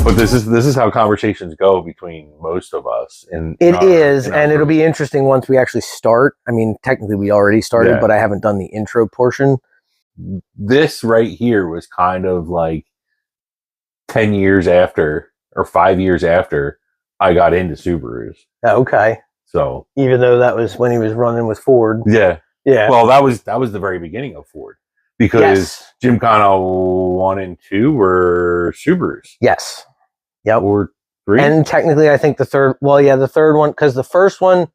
But this is how conversations go between most of us. And it'll be interesting once we actually start. I mean, technically we already started, but I haven't done the intro portion. This right here was kind of like 10 years after or 5 years after I got into Subarus. Okay. So even though that was when he was running with Ford. Yeah. Yeah. Well, that was the very beginning of Ford. Because Gymkhana 1 and 2 were Subarus. Yes. Yep. Or 3. And technically, I think the third one, because the first one...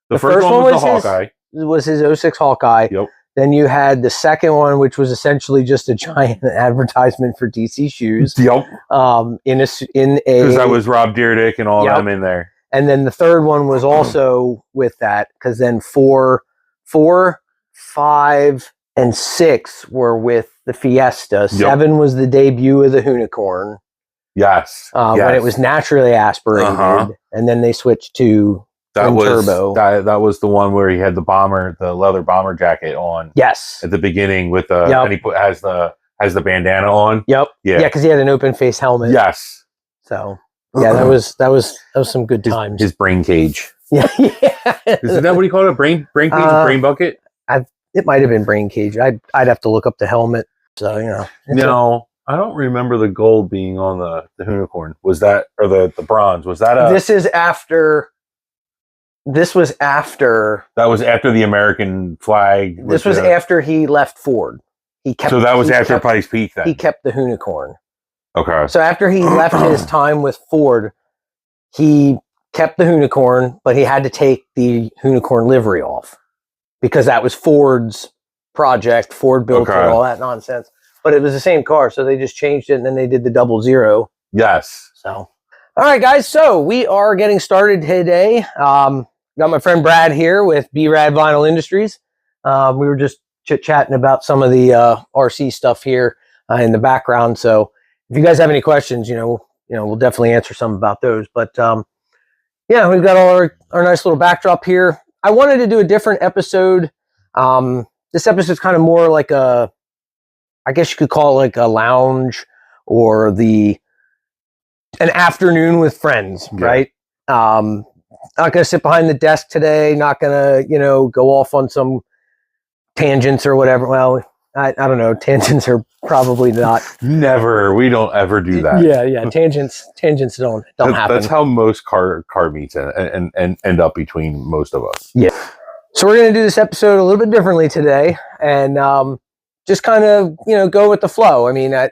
The first one was the Hawkeye. Was his 06 Hawkeye. Yep. Then you had the second one, which was essentially just a giant advertisement for DC shoes. Yep. Because that was Rob Dyrdek and all them in there. And then the third one was also with that, because then 4, 5, and 6 were with the Fiesta. 7 was the debut of the Unicorn. Yes. When it was naturally aspirated, and then they switched to turbo. That was the one where he had the leather bomber jacket on. Yes. At the beginning with the and he has the bandana on. Yep. Yeah. Yeah, because he had an open face helmet. Yes. So yeah, that was some good times. His brain cage. Yeah. Isn't that what he called it? Brain cage, brain bucket? It might have been brain cage. I'd have to look up the helmet. So No, I don't remember the gold being on the Unicorn. Was that, or the bronze? Was that This was after. That was after the American flag. This was after he left Ford. So that was after Pikes Peak then? He kept the Unicorn. Okay. So after he left his time with Ford, he kept the Unicorn, but he had to take the Unicorn livery off because that was Ford's project. Ford built it, all that nonsense. But it was the same car, so they just changed it, and then they did the 00. Yes. So, all right, guys. So we are getting started today. Got my friend Brad here with B-rad Vinyl Industries. We were just chit-chatting about some of the RC stuff here in the background. So if you guys have any questions, we'll definitely answer some about those. But yeah, we've got all our nice little backdrop here. I wanted to do a different episode. This episode's kind of more like I guess you could call it like a lounge or an afternoon with friends, right? Not going to sit behind the desk today. Not going to, go off on some tangents or whatever. Well, I don't know. Tangents are probably not. Never. We don't ever do that. Yeah. Tangents don't happen. That's how most car meets and end up between most of us. Yeah. So we're going to do this episode a little bit differently today, and just kind of go with the flow. I mean, I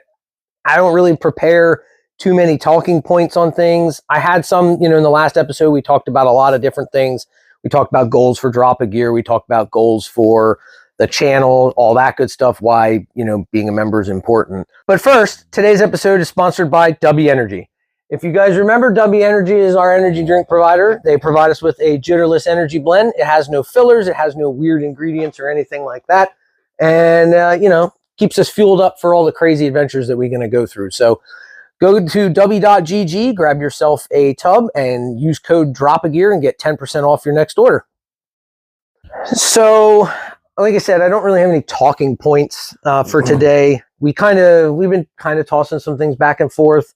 don't really prepare too many talking points on things. I had some, in the last episode, we talked about a lot of different things. We talked about goals for Drop a Gear. We talked about goals for the channel, all that good stuff, why, being a member is important. But first, today's episode is sponsored by W Energy. If you guys remember, W Energy is our energy drink provider. They provide us with a jitterless energy blend. It has no fillers. It has no weird ingredients or anything like that. And, keeps us fueled up for all the crazy adventures that we're going to go through. So go to w.gg, grab yourself a tub, and use code DROPAGEAR and get 10% off your next order. So, like I said, I don't really have any talking points for today. We've been kind of tossing some things back and forth.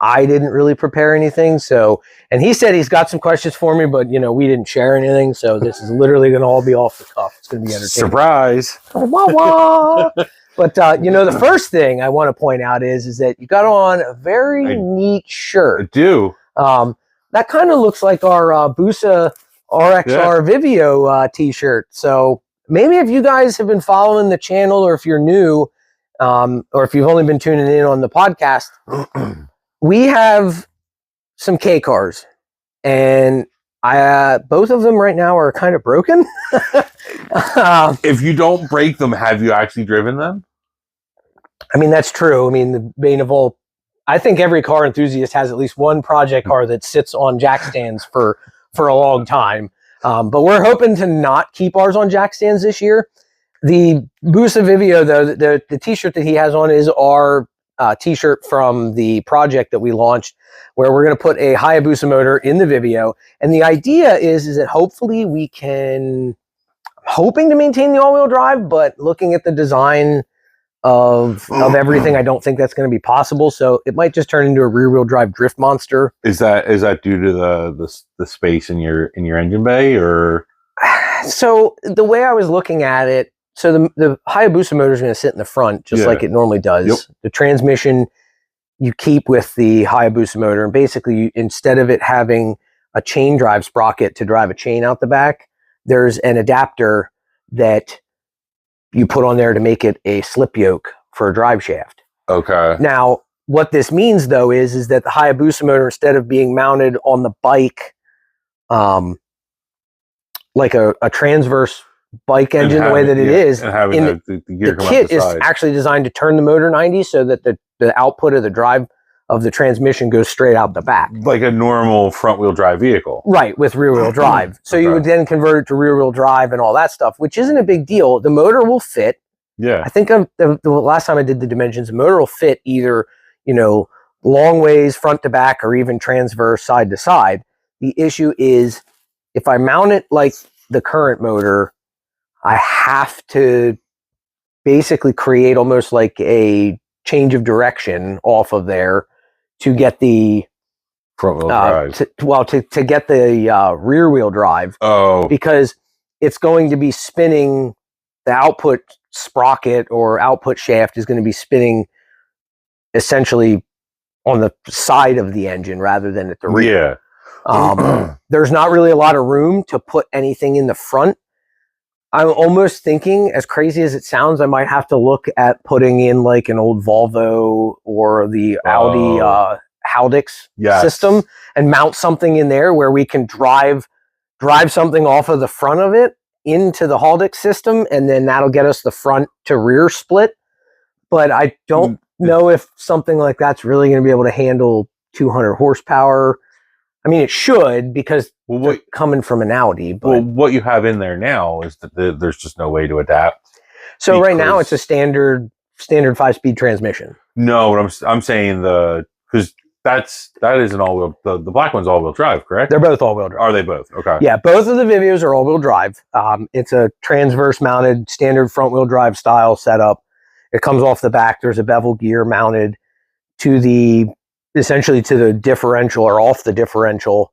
I didn't really prepare anything. So, and he said he's got some questions for me, but we didn't share anything. So this is literally going to all be off the cuff. It's going to be entertaining. Surprise. Wah, wah. But, the first thing I want to point out is that you got on a very neat shirt. I do. That kind of looks like our Busa RXR Vivio t-shirt. So maybe if you guys have been following the channel, or if you're new, or if you've only been tuning in on the podcast, we have some K cars, and both of them right now are kind of broken. If you don't break them, have you actually driven them? I mean, that's true. I mean, the bane of all, I think every car enthusiast has at least one project car that sits on jack stands for a long time. But we're hoping to not keep ours on jack stands this year. The Busa Vivio, though, the t-shirt that he has on is our t-shirt from the project that we launched, where we're going to put a Hayabusa motor in the Vivio. And the idea is that hopefully we can, hoping to maintain the all-wheel drive, but looking at the design, of everything. I don't think that's going to be possible. So it might just turn into a rear wheel drive drift monster. Is that due to the space in your engine bay, or? So the way I was looking at it, so the Hayabusa motor is going to sit in the front just like it normally does. Yep. The transmission you keep with the Hayabusa motor, and basically instead of it having a chain drive sprocket to drive a chain out the back, there's an adapter that you put on there to make it a slip yoke for a drive shaft. Okay. Now, what this means though is that the Hayabusa motor, instead of being mounted on the bike, like a transverse bike engine, the way that it is, and having the gear come kit out the is side. actually designed to turn the motor 90 so that the output of the drive of the transmission goes straight out the back. Like a normal front wheel drive vehicle. Right, with rear wheel drive. So you would then convert it to rear wheel drive and all that stuff, which isn't a big deal. The motor will fit. Yeah. I think the last time I did the dimensions, the motor will fit either, long ways front to back or even transverse side to side. The issue is if I mount it like the current motor, I have to basically create almost like a change of direction off of there to get the front wheel drive. To get the rear wheel drive. Oh, because it's going to be spinning. The output sprocket or output shaft is going to be spinning essentially on the side of the engine rather than at the rear. Yeah. There's not really a lot of room to put anything in the front. I'm almost thinking, as crazy as it sounds, I might have to look at putting in like an old Volvo or the Audi Haldex system and mount something in there where we can drive something off of the front of it into the Haldex system, and then that'll get us the front to rear split. But I don't know if something like that's really going to be able to handle 200 horsepower. I mean, it should, because coming from an Audi. But what you have in there now is that there's just no way to adapt. So right now it's a standard 5-speed transmission. No, I'm saying because that is an all-wheel. The black one's all-wheel drive, correct? They're both all-wheel drive. Are they both? Okay. Yeah, both of the Vivios are all-wheel drive. It's a transverse mounted standard front-wheel drive style setup. It comes off the back. There's a bevel gear mounted essentially to the differential or off the differential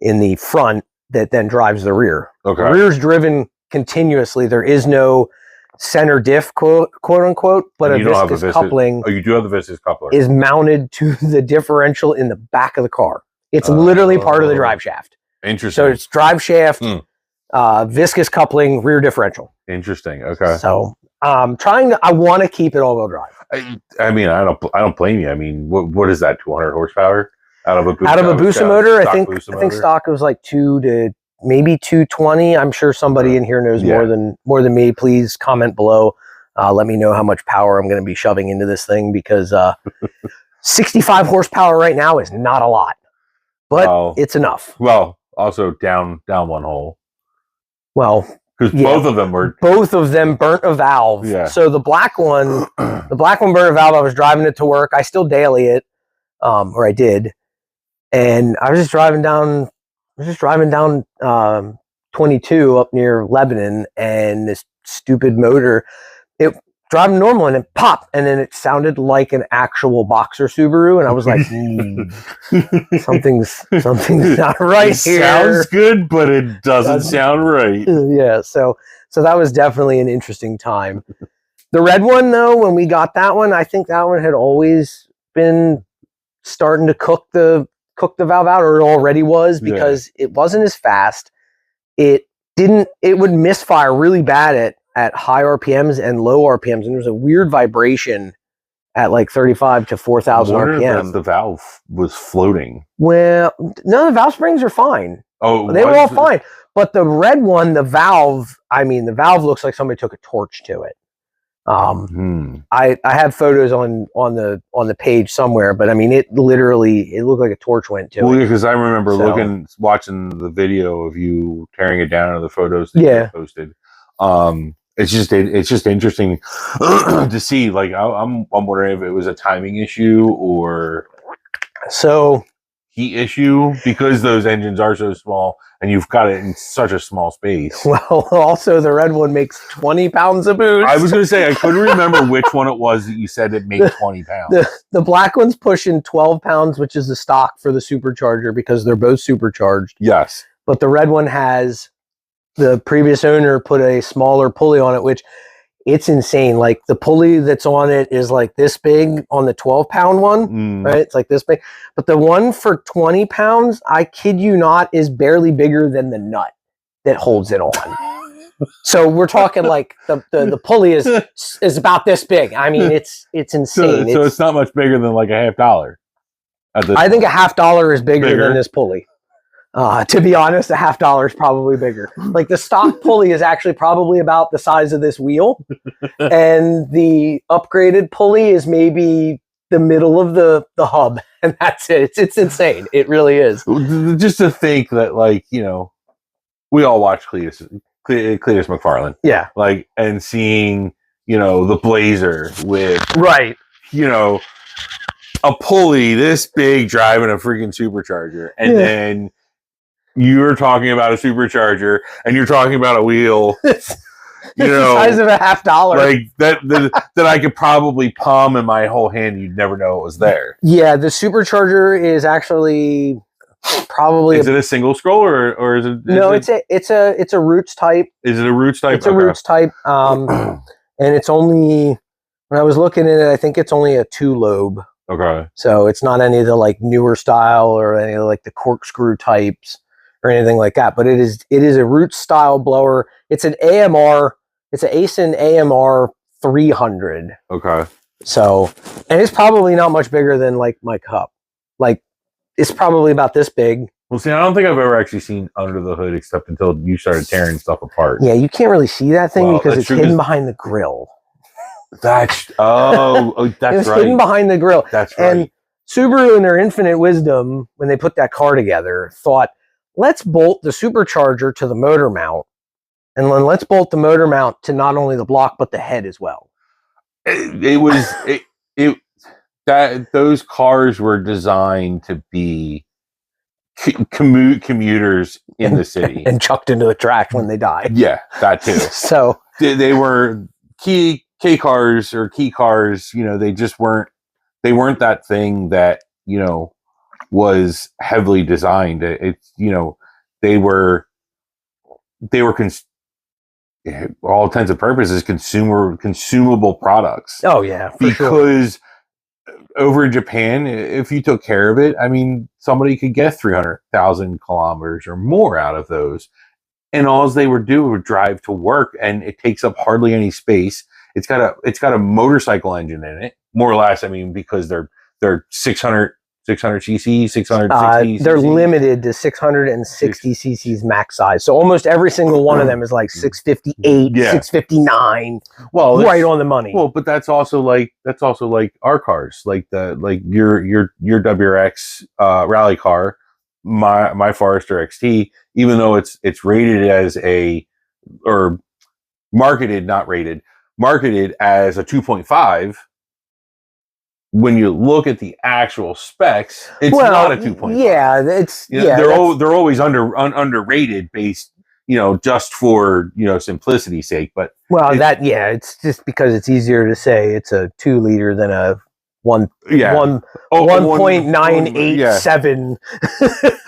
in the front that then drives the rear. Okay. The rear's driven continuously. There is no center diff, quote unquote, but a viscous coupling. Oh, you do have the viscous coupler. Is mounted to the differential in the back of the car. It's literally part of the drive shaft. Interesting. So it's drive shaft, viscous coupling, rear differential. Interesting. Okay. So I want to keep it all-wheel drive. I mean, I don't blame you. I mean, what is that? 200 horsepower out of a Busa motor? I think stock was like 2 to maybe 220. I'm sure somebody in here knows more than me. Please comment below. Let me know how much power I'm going to be shoving into this thing, because 65 horsepower right now is not a lot, but it's enough. Well, also down one hole. Well, because both of them burnt a valve. Yeah. So the black one burnt a valve. I was driving it to work. I still daily it, or I did, and I was just driving down 22 up near Lebanon, and this stupid motor, it driving normal, and it popped, and then it sounded like an actual Boxer Subaru, and I was like, something's not right here. Sounds good, but it doesn't sound right. Yeah, so that was definitely an interesting time. The red one, though, when we got that one, I think that one had always been starting to cook the valve out, or it already was, because it wasn't as fast. It would misfire really bad at high RPMs and low RPMs, and there was a weird vibration at like 35 to 4,000 RPM. The valve was floating. Well, no, the valve springs are fine. Oh, they were all fine. But the red one, the valve looks like somebody took a torch to it. I have photos on the page somewhere, but I mean, it looked like a torch went to it. Well, because I remember watching the video of you tearing it down, or the photos that you posted. It's just interesting to see. Like, I'm wondering if it was a timing issue, or so heat issue because those engines are so small and you've got it in such a small space. Well, also the red one makes 20 pounds of boost. I was going to say, I couldn't remember which one it was that you said it made 20 pounds. The black one's pushing 12 pounds, which is the stock for the supercharger because they're both supercharged. Yes. But the red one has, the previous owner put a smaller pulley on it, which it's insane. Like the pulley that's on it is like this big on the 12-pound one, right? It's like this big. But the one for 20 pounds, I kid you not, is barely bigger than the nut that holds it on. So we're talking like the pulley is about this big. I mean, it's insane. So it's not much bigger than like $50. I think $50 is bigger than this pulley. To be honest, $50 is probably bigger. Like the stock pulley is actually probably about the size of this wheel, and the upgraded pulley is maybe the middle of the hub, and that's it. It's insane. It really is. Just to think that, like, you know, we all watch Cletus McFarlane, yeah, like, and seeing, you know, the Blazer with you know, a pulley this big driving a freaking supercharger, and then you're talking about a supercharger and you're talking about a wheel, you know, the size of $50, like that I could probably palm in my whole hand. You'd never know it was there. Yeah, the supercharger is actually probably. Is it a single scroll or is it? No, it's a Roots type. Is it a Roots type? It's a Roots type. And it's only, when I was looking at it, I think it's only a 2-lobe. Okay. So it's not any of the like newer style or any of like the corkscrew types or anything like that, but it is a Roots style blower. It's an AMR. It's an Asen AMR 300. Okay. So, and it's probably not much bigger than like my cup. Like it's probably about this big. Well, see, I don't think I've ever actually seen under the hood except until you started tearing stuff apart. Yeah, you can't really see that thing because it's hidden behind the grill. That's that's right. It was hidden behind the grill. That's right. And Subaru, in their infinite wisdom, when they put that car together, thought, let's bolt the supercharger to the motor mount, and then let's bolt the motor mount to not only the block but the head as well. Those cars were designed to be commuters in the city and chucked into the trash when they die. Yeah, that too. So they were key cars. You know, they just weren't. They weren't that thing that, you know, was heavily designed. It's, you know, they were all intents and purposes consumable products. Oh yeah, because over in Japan, if you took care of it, I mean, somebody could get 300,000 kilometers or more out of those, and all they would do would drive to work, and it takes up hardly any space. It's got a motorcycle engine in it, more or less. I mean, because they're 600 cc, 660 they're limited to 660 cc's max size. So almost every single one of them is like 658, 659. Well, right on the money. Well, but that's also like our cars, like your WRX rally car, my Forester XT, even though it's rated as marketed as a 2.5. When you look at the actual specs, it's not a 2.5. Yeah, they're always underrated based, you know, just for, you know, simplicity's sake. But it's just because it's easier to say it's a 2 liter than a 1.987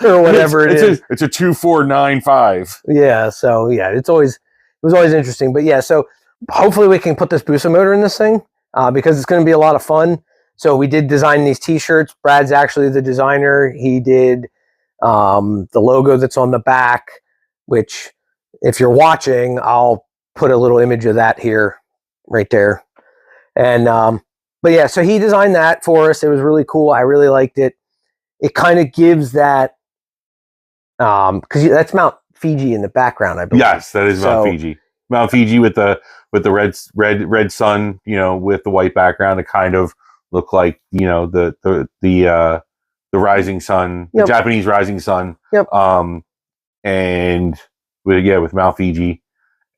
or whatever it is. It's a 2495. Yeah, so yeah, it was always interesting. But yeah, so hopefully we can put this Busa motor in this thing because it's going to be a lot of fun. So we did design these t-shirts. Brad's actually the designer. He did the logo that's on the back, which if you're watching, I'll put a little image of that here, right there. And, but yeah, so he designed that for us. It was really cool. I really liked it. It kind of gives that, because that's Mount Fiji in the background, I believe. Yes, that is Mount Fiji. Mount Fiji with the red sun, you know, with the white background. It kind of look like, you know, the rising sun, the Japanese rising sun. Yep. And with Mount Fiji,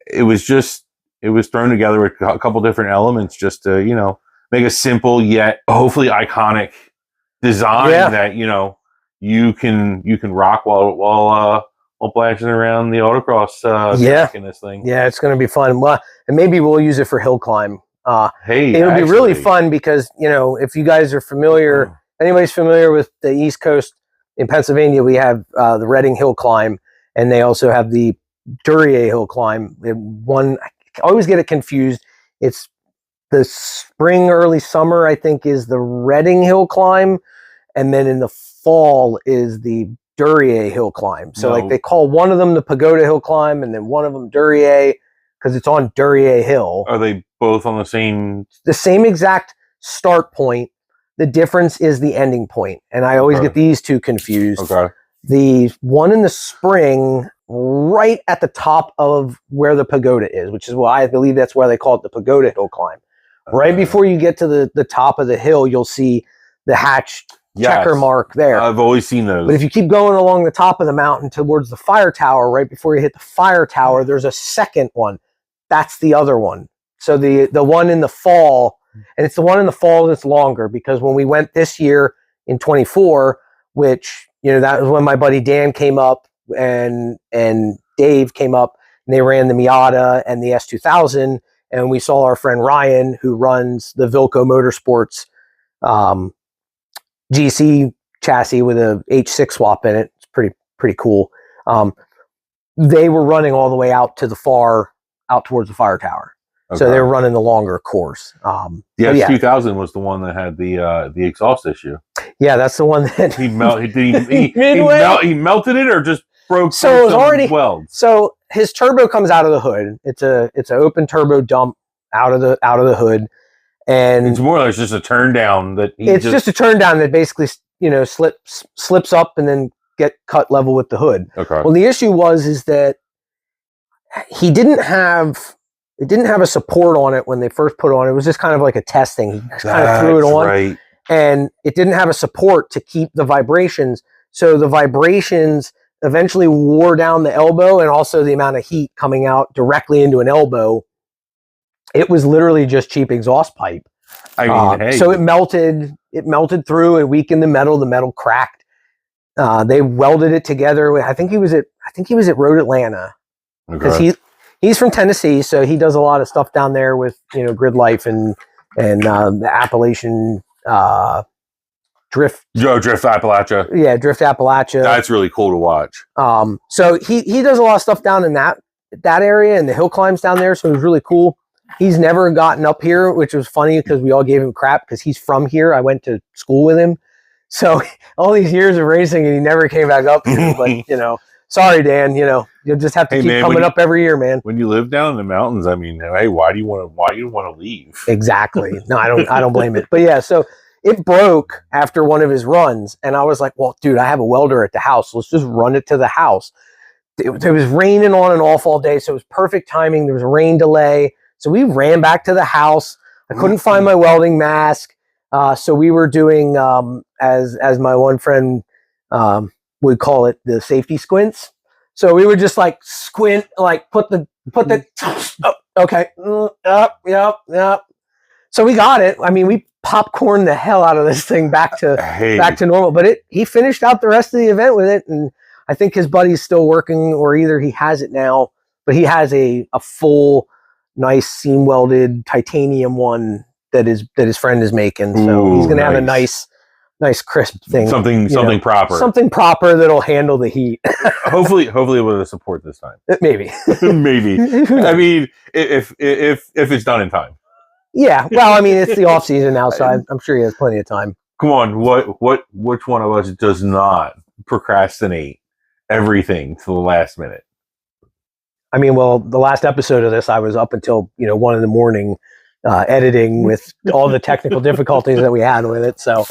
it was thrown together with a couple different elements just to, you know, make a simple yet hopefully iconic design that, you know, you can rock while blasting around the autocross track in this thing. Yeah, it's going to be fun. Well, and maybe we'll use it for hill climb. Hey, it'll be really fun because, you know, if you guys are familiar, anybody's familiar with the East Coast in Pennsylvania, we have the Reading Hill Climb, and they also have the Duryea Hill Climb. One, I always get it confused. It's the spring, early summer, I think, is the Reading Hill Climb, and then in the fall is the Duryea Hill Climb. So like they call one of them the Pagoda Hill Climb, and then one of them Duryea because it's on Duryea Hill. Are they both on the same exact start point? The difference is the ending point, and I always get these two confused. Okay. The one in the spring, right at the top of where the pagoda is, which is why I believe that's why they call it the Pagoda Hill Climb. Right before you get to the top of the hill, you'll see the hatched checker mark there. I've always seen those. But if you keep going along the top of the mountain towards the fire tower, right before you hit the fire tower, there's a second one. That's the other one. So the one in the fall, and it's the one in the fall that's longer, because when we went this year in 24, which, you know, that was when my buddy Dan came up and Dave came up, and they ran the Miata and the S2000, and we saw our friend Ryan, who runs the Vilco Motorsports GC chassis with a H6 swap in it. It's pretty cool. They were running all the way out towards the fire tower. Okay. So they were running the longer course. The S2000 was the one that had the exhaust issue. Yeah, that's the one that he melted it, or just broke welds. So his turbo comes out of the hood. It's an open turbo dump out of the hood, and it's more or less just a turn down just a turn down that basically, you know, slips up and then get cut level with the hood. Okay. Well, the issue is that he didn't have a support on it when they first put it on. It was just kind of like a test thing. He kind of threw it on, right. And it didn't have a support to keep the vibrations. So the vibrations eventually wore down the elbow, and also the amount of heat coming out directly into an elbow. It was literally just cheap exhaust pipe. I mean, hey. So it melted through, it weakened the metal cracked. They welded it together. I think he was at Road Atlanta, because he's from Tennessee, so he does a lot of stuff down there with, you know, Grid Life and the Appalachian Drift Appalachia. Yeah, Drift Appalachia. That's really cool to watch. So he does a lot of stuff down in that area, and the hill climbs down there, so it was really cool. He's never gotten up here, which was funny because we all gave him crap because he's from here. I went to school with him. So all these years of racing, and he never came back up here. But, you know, sorry, Dan, you know, you'll just have to keep coming up every year, man. When you live down in the mountains, I mean, hey, why do you want to leave? Exactly. No, I don't blame it. But yeah, so it broke after one of his runs, and I was like, well, dude, I have a welder at the house. Let's just run it to the house. It was raining on and off all day, so it was perfect timing. There was a rain delay. So we ran back to the house. I couldn't find my welding mask. So we were doing, as my one friend would call it, the safety squints. So we would just like squint, like put the oh, okay, yep. So we got it. I mean, we popcorned the hell out of this thing back to normal. But he finished out the rest of the event with it, and I think his buddy's still working, or either he has it now, but he has a full, nice seam welded titanium one that his friend is making. So he's gonna have a nice crisp thing. Something proper. Something proper that'll handle the heat. hopefully with a support this time. Maybe. Maybe. I mean, if it's done in time. Yeah. Well, I mean, it's the off season now, so I'm sure he has plenty of time. Come on, which one of us does not procrastinate everything to the last minute? I mean, well, the last episode of this, I was up until 1 a.m. Editing with all the technical difficulties that we had with it. So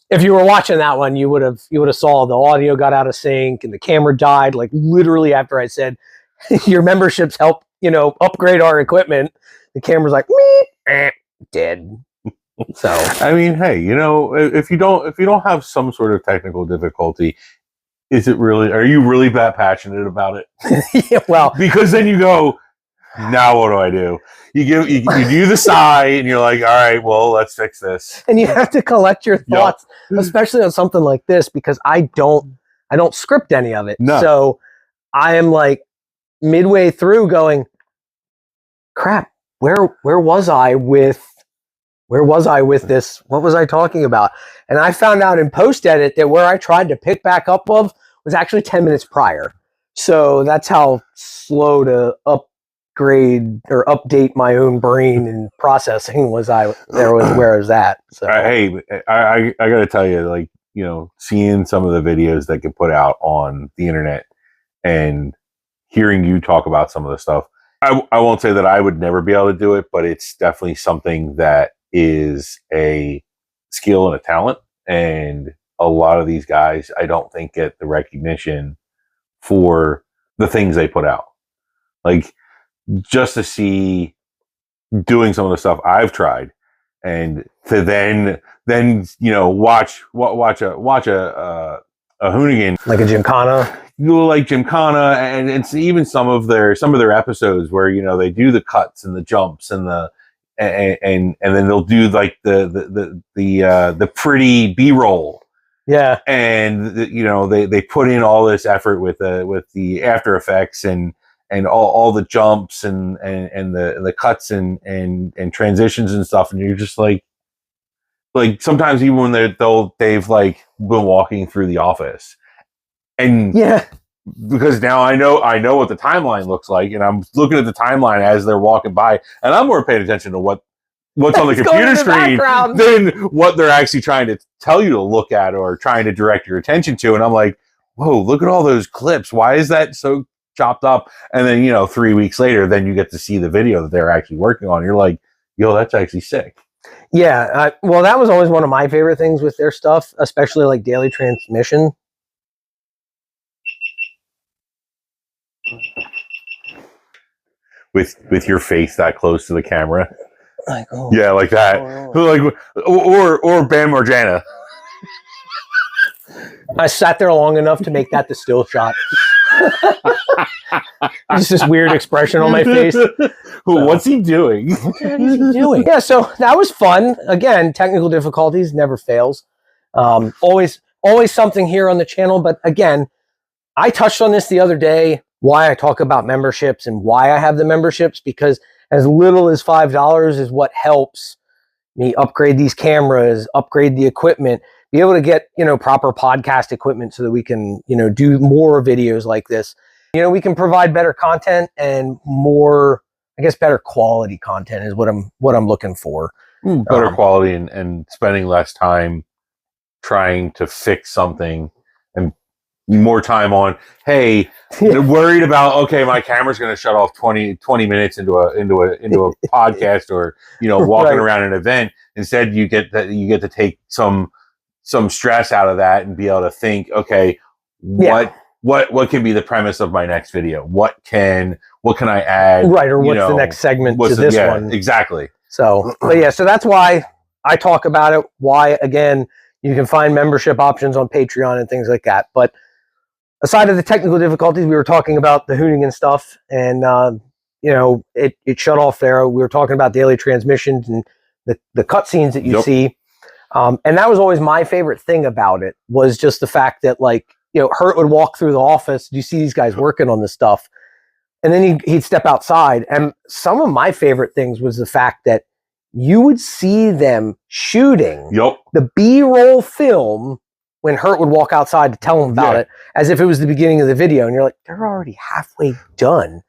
if you were watching that one, you would have saw the audio got out of sync and the camera died, like literally after I said your memberships help upgrade our equipment. The camera's like dead. So I mean, hey, if you don't have some sort of technical difficulty, are you really that passionate about it? Yeah, well, because then you go, Now what do I do? You do the sigh, and you're like, all right, well, let's fix this. And you have to collect your thoughts, especially on something like this, because I don't script any of it. No. So I am like midway through going, crap, where was I with this? What was I talking about? And I found out in post edit that where I tried to pick back up of was actually 10 minutes prior. So that's how slow to upgrade or update my own brain and processing was where I was at. So hey, I got to tell you, like, you know, seeing some of the videos that get put out on the internet and hearing you talk about some of the stuff, I won't say that I would never be able to do it, but it's definitely something that is a skill and a talent. And a lot of these guys, I don't think, get the recognition for the things they put out. Like, just to see doing some of the stuff I've tried, and to then you know watch a Hoonigan, like a Gymkhana. like Gymkhana, and it's even some of their episodes where, you know, they do the cuts and the jumps and and then they'll do like the pretty B-roll. Yeah. And you know, they put in all this effort with the After Effects and all the jumps and the cuts and transitions and stuff, and you're just like sometimes even when they've like been walking through the office, and yeah, because now I know what the timeline looks like, and I'm looking at the timeline as they're walking by, and I'm more paying attention to what's on the computer screen than what they're actually trying to tell you to look at or trying to direct your attention to. And I'm like, whoa, look at all those clips. Why is that so chopped up? And then, you know, 3 weeks later, then you get to see the video that they're actually working on. You're like, yo, that's actually sick. Yeah. Well, that was always one of my favorite things with their stuff, especially like Daily Transmission. With your face that close to the camera. Like, oh, yeah, like that. Like, or Bam Margera. I sat there long enough to make that the still shot. Just this weird expression on my face. What's he doing? What is he doing? Yeah, so that was fun. Again, technical difficulties never fails. Always something here on the channel. But again, I touched on this the other day, why I talk about memberships and why I have the memberships, because as little as $5 is what helps me upgrade these cameras, upgrade the equipment, be able to get, you know, proper podcast equipment so that we can, you know, do more videos like this. You know, we can provide better content and more, I guess, better quality content is what I'm looking for. Better quality and spending less time trying to fix something and more time on, hey, they're worried about, okay, my camera's going to shut off 20 minutes into a podcast, or, you know, walking around an event. Instead, you get to take some stress out of that and be able to think, okay, what can be the premise of my next video? What can I add? Right, or what's the next segment to this one? Exactly. So, but yeah, so that's why I talk about it. Why, again, you can find membership options on Patreon and things like that. But aside of the technical difficulties, we were talking about the Hoonigan stuff, and you know, it shut off there. We were talking about daily transmissions and the cutscenes that you see. And that was always my favorite thing about it, was just the fact that, like, you know, Hurt would walk through the office. You see these guys working on this stuff. And then he'd step outside. And some of my favorite things was the fact that you would see them shooting the B-roll film when Hurt would walk outside to tell him about it, as if it was the beginning of the video. And you're like, they're already halfway done.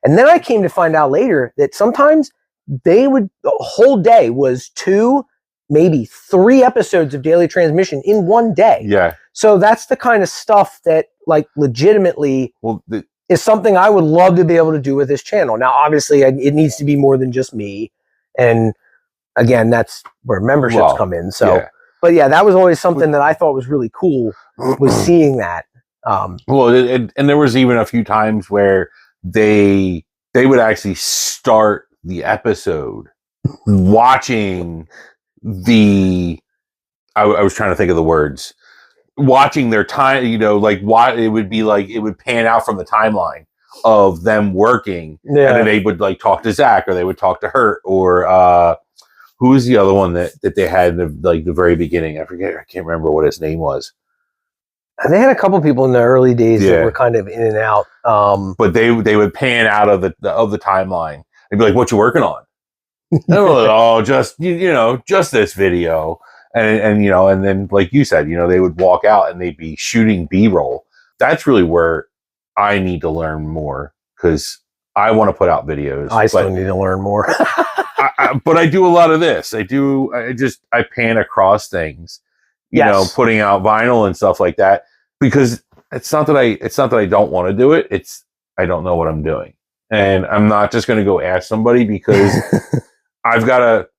And then I came to find out later that sometimes the whole day was 2, maybe 3 episodes of daily transmission in one day. Yeah. So that's the kind of stuff that, like, legitimately is something I would love to be able to do with this channel. Now, obviously, it needs to be more than just me. And again, that's where memberships come in. So, but yeah, that was always something that I thought was really cool, was seeing that. And there was even a few times where they would actually start the episode watching I was trying to think of the words, watching their time, you know, like, why it would be like, it would pan out from the timeline of them working. Yeah. And then they would like talk to Zach, or they would talk to Hurt, or who was the other one that they had in the very beginning? I forget. I can't remember what his name was. They had a couple people in the early days that were kind of in and out. But they would pan out of the timeline. They'd be like, "What you working on?" And we're like, "Oh, just just this video." And and then like you said, they would walk out and they'd be shooting B-roll. That's really where I need to learn more, because I want to put out videos. I still need to learn more. But I do a lot of this. I pan across things, putting out vinyl and stuff like that, because it's not that I don't want to do it. It's I don't know what I'm doing, and I'm not just going to go ask somebody, because I've got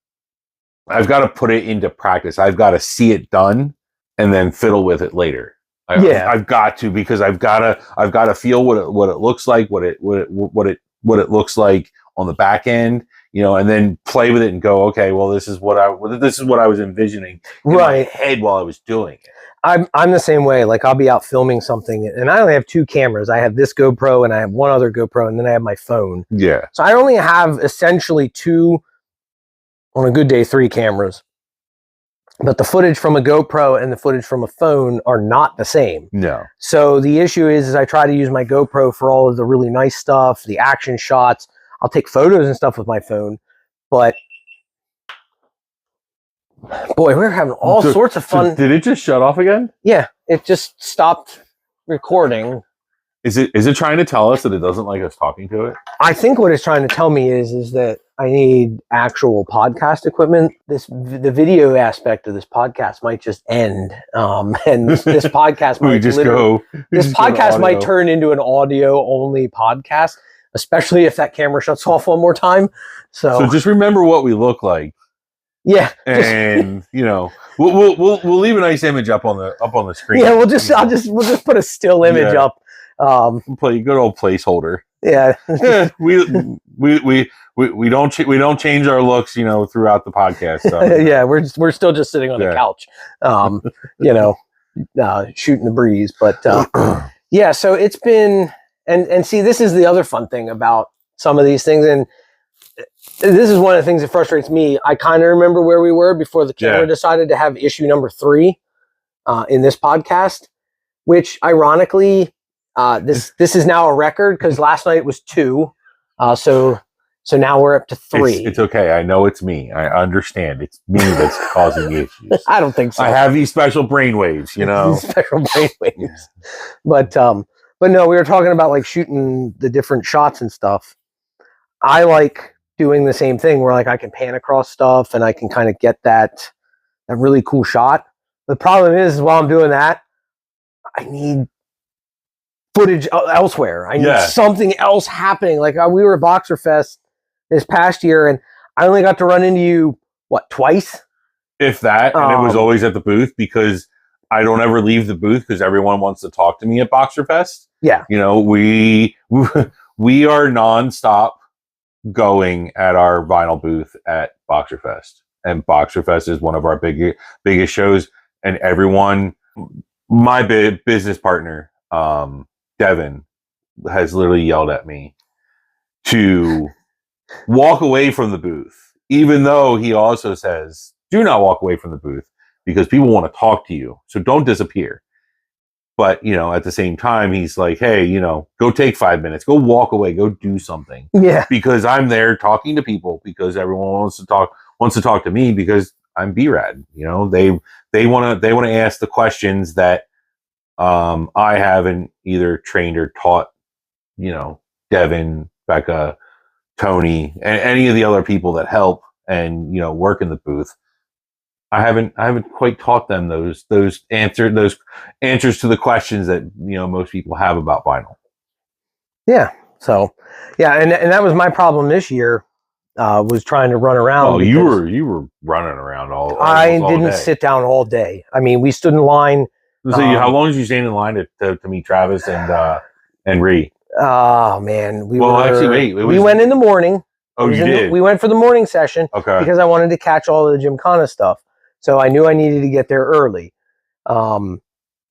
to put it into practice. I've got to see it done and then fiddle with it later. I've got to, because I've got to feel what it looks like, what it looks like on the back end, and then play with it and go, okay, well, this is what I was envisioning in my head while I was doing it. I'm the same way. Like, I'll be out filming something, and I only have 2 cameras. I have this GoPro, and I have one other GoPro, and then I have my phone. Yeah. So I only have essentially 2, on a good day, 3 cameras. But the footage from a GoPro and the footage from a phone are not the same. No. So the issue is I try to use my GoPro for all of the really nice stuff, the action shots. I'll take photos and stuff with my phone, but boy, we're having all sorts of fun. Did it just shut off again? Yeah, it just stopped recording. Is it trying to tell us that it doesn't like us talking to it? I think what it's trying to tell me is that I need actual podcast equipment. The video aspect of this podcast might just end, and this podcast might might turn into an audio only podcast, especially if that camera shuts off one more time. So just remember what we look like. Yeah, and we'll leave a nice image up on the screen. Yeah, we'll just put a still image up. Play good old placeholder. Yeah. we don't change our looks, throughout the podcast. So. Yeah, we're still just sitting on the couch, shooting the breeze. But yeah, so it's been and see, this is the other fun thing about some of these things, and this is one of the things that frustrates me. I kind of remember where we were before the camera decided to have issue number 3 in this podcast, which ironically, this is now a record, because last night was 2. So now we're up to 3. It's okay. I know it's me. I understand. It's me that's causing issues. I don't think so. I have these special brainwaves, Special brainwaves. But no, we were talking about like shooting the different shots and stuff. I like doing the same thing where like I can pan across stuff and I can kind of get that really cool shot. The problem is while I'm doing that, I need footage elsewhere. I need something else happening. Like we were at Boxer Fest this past year, and I only got to run into you twice, if that, and it was always at the booth, because I don't ever leave the booth because everyone wants to talk to me at Boxer Fest. Yeah, we are nonstop going at our vinyl booth at Boxer Fest, and Boxer Fest is one of our biggest shows, and everyone, my business partner, Devin, has literally yelled at me to walk away from the booth, even though he also says, do not walk away from the booth because people want to talk to you. So don't disappear. But, at the same time, he's like, hey, go take 5 minutes, go walk away, go do something. Yeah. Because I'm there talking to people, because everyone wants to talk to me, because I'm B-rad. They want to ask the questions that I haven't either trained or taught, Devin, Becca, Tony, and any of the other people that help and work in the booth. I haven't quite taught them those answers to the questions that most people have about vinyl. Yeah. So yeah, and that was my problem this year. Was trying to run around. Oh, you were running around all I all didn't day. sit down all day. I mean, we stood in line. So how long did you stand in line to meet Travis and Ree? Oh man, we went in the morning. Oh, you did? We went for the morning session, okay, because I wanted to catch all of the Gymkhana stuff. So I knew I needed to get there early.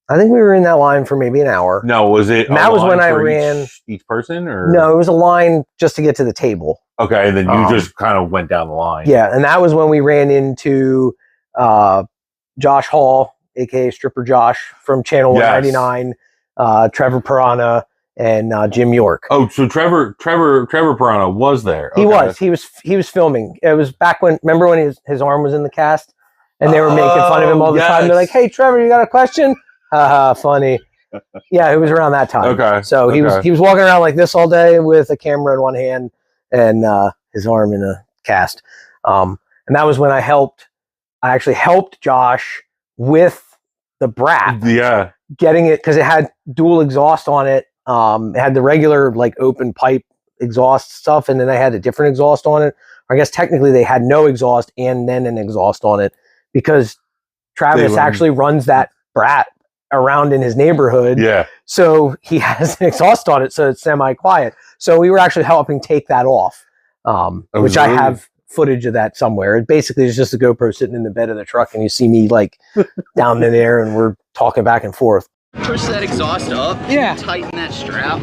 I think we were in that line for maybe an hour. No, was it? And that was when I ran each person, or no? It was a line just to get to the table. Okay, and then you just kind of went down the line. Yeah, and that was when we ran into Josh Hall, aka Stripper Josh from Channel 199, Trevor Piranha, and Jim York. Oh, so Trevor Piranha was there. Okay. He was filming. It was back when, remember when his arm was in the cast, and they were making fun of him all the time. They're like, "Hey, Trevor, you got a question?" Funny. Yeah, it was around that time. Okay. So he was walking around like this all day with a camera in one hand and his arm in a cast. And that was when I actually helped Josh with the Brat. Yeah. Getting it, because it had dual exhaust on it. It had the regular like open pipe exhaust stuff, and then they had a different exhaust on it. Or I guess technically they had no exhaust and then an exhaust on it, because Travis actually runs that Brat around in his neighborhood. Yeah. So he has an exhaust on it, so it's semi-quiet. So we were actually helping take that off, which I have footage of that somewhere. It basically is just a GoPro sitting in the bed of the truck, and you see me like down in there, and we're talking back and forth. Push that exhaust up. Yeah. Tighten that strap.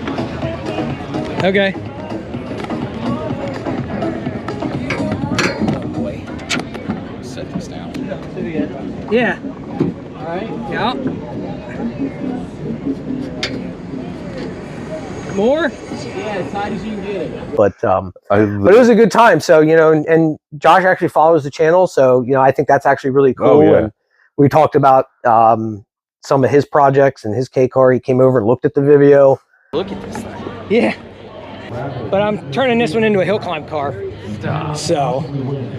Okay. Oh boy. Set this down. Yeah. All right. Yeah. More? Yeah, as tight as you can get it. But it was a good time. So, you know, and Josh actually follows the channel. So, you know, I think that's actually really cool. Oh, yeah. And we talked about some of his projects and his K car. He came over and looked at the video. Look at this thing. Yeah. But I'm turning this one into a hill climb car. Stop. So.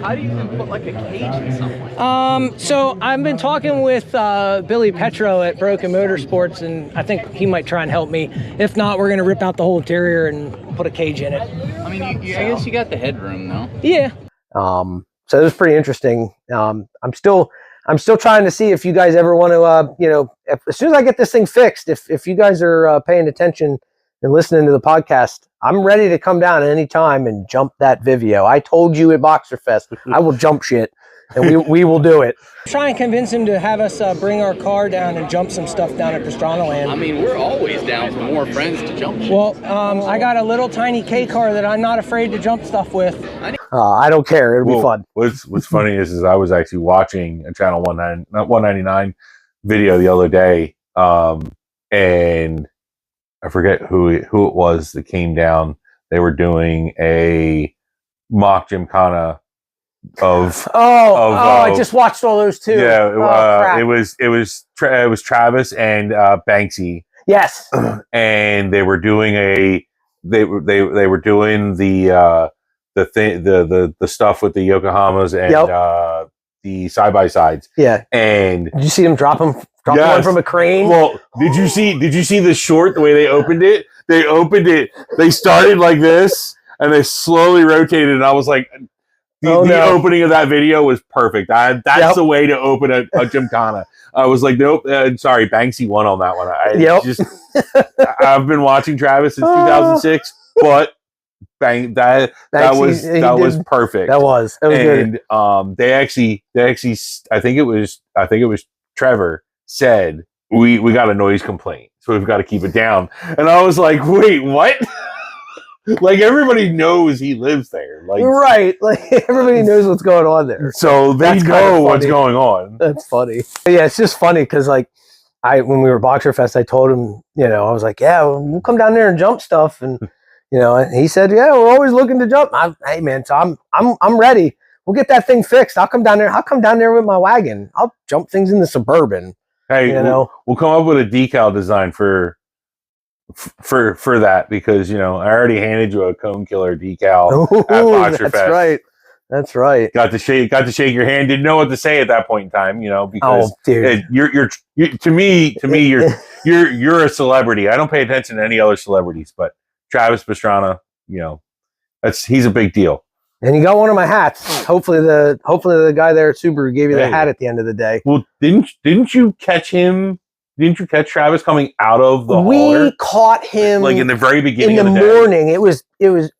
How do you even put like a cage in something? So I've been talking with Billy Petro at Broken Motorsports, and I think he might try and help me. If not, we're gonna rip out the whole interior and put a cage in it. I mean, I guess you got the headroom though. Yeah. So it was pretty interesting. I'm still trying to see if you guys ever want to, you know, as soon as I get this thing fixed, if you guys are paying attention and listening to the podcast, I'm ready to come down at any time and jump that Vivio. I told you at Boxerfest, I will jump shit, and we will do it. Try and convince him to have us bring our car down and jump some stuff down at Pastrana Land. I mean, we're always down for more friends to jump shit. Well, I got a little tiny K car that I'm not afraid to jump stuff with. I don't care. It'll be fun. What's funny is I was actually watching a Channel 199 video the other day, and I forget who it was that came down. They were doing a mock gymkhana of I just watched all those too. Yeah, it was Travis and Banksy. Yes, and they were doing they were doing the stuff with the Yokohamas and the side by sides. Yeah, and did you see them drop one from a crane? Well, did you see the short, the way they opened it? They opened it. They started like this, and they slowly rotated. And I was like, the opening of that video was perfect. That's the way to open a gymkhana. I was like, nope. Sorry, Banksy won on that one. I've been watching Travis since 2006, but that was perfect. That was and good. They actually I think it was Trevor said we got a noise complaint, so we've got to keep it down. And I was like, wait, what? Like, everybody knows he lives there. Like, right. Like, everybody knows what's going on there. So they know what's going on. That's funny. But yeah, it's just funny because, like, when we were Boxerfest, I told him, you know, I was like, yeah, we'll come down there and jump stuff. And, you know, and he said, yeah, we're always looking to jump. Hey, man, so I'm ready. We'll get that thing fixed. I'll come down there with my wagon. I'll jump things in the Suburban. Hey, you know, we'll come up with a decal design for that, because, you know, I already handed you a cone killer decal at Boxerfest. That's right. Got to shake your hand. Didn't know what to say at that point in time, you know, because you're to me you're a celebrity. I don't pay attention to any other celebrities, but Travis Pastrana, you know, he's a big deal. And you got one of my hats. Hopefully the guy there at Subaru gave you the hat at the end of the day. Well, didn't you catch him? Didn't you catch Travis coming out of the hauler? We caught him like in the very beginning in the of the morning. It was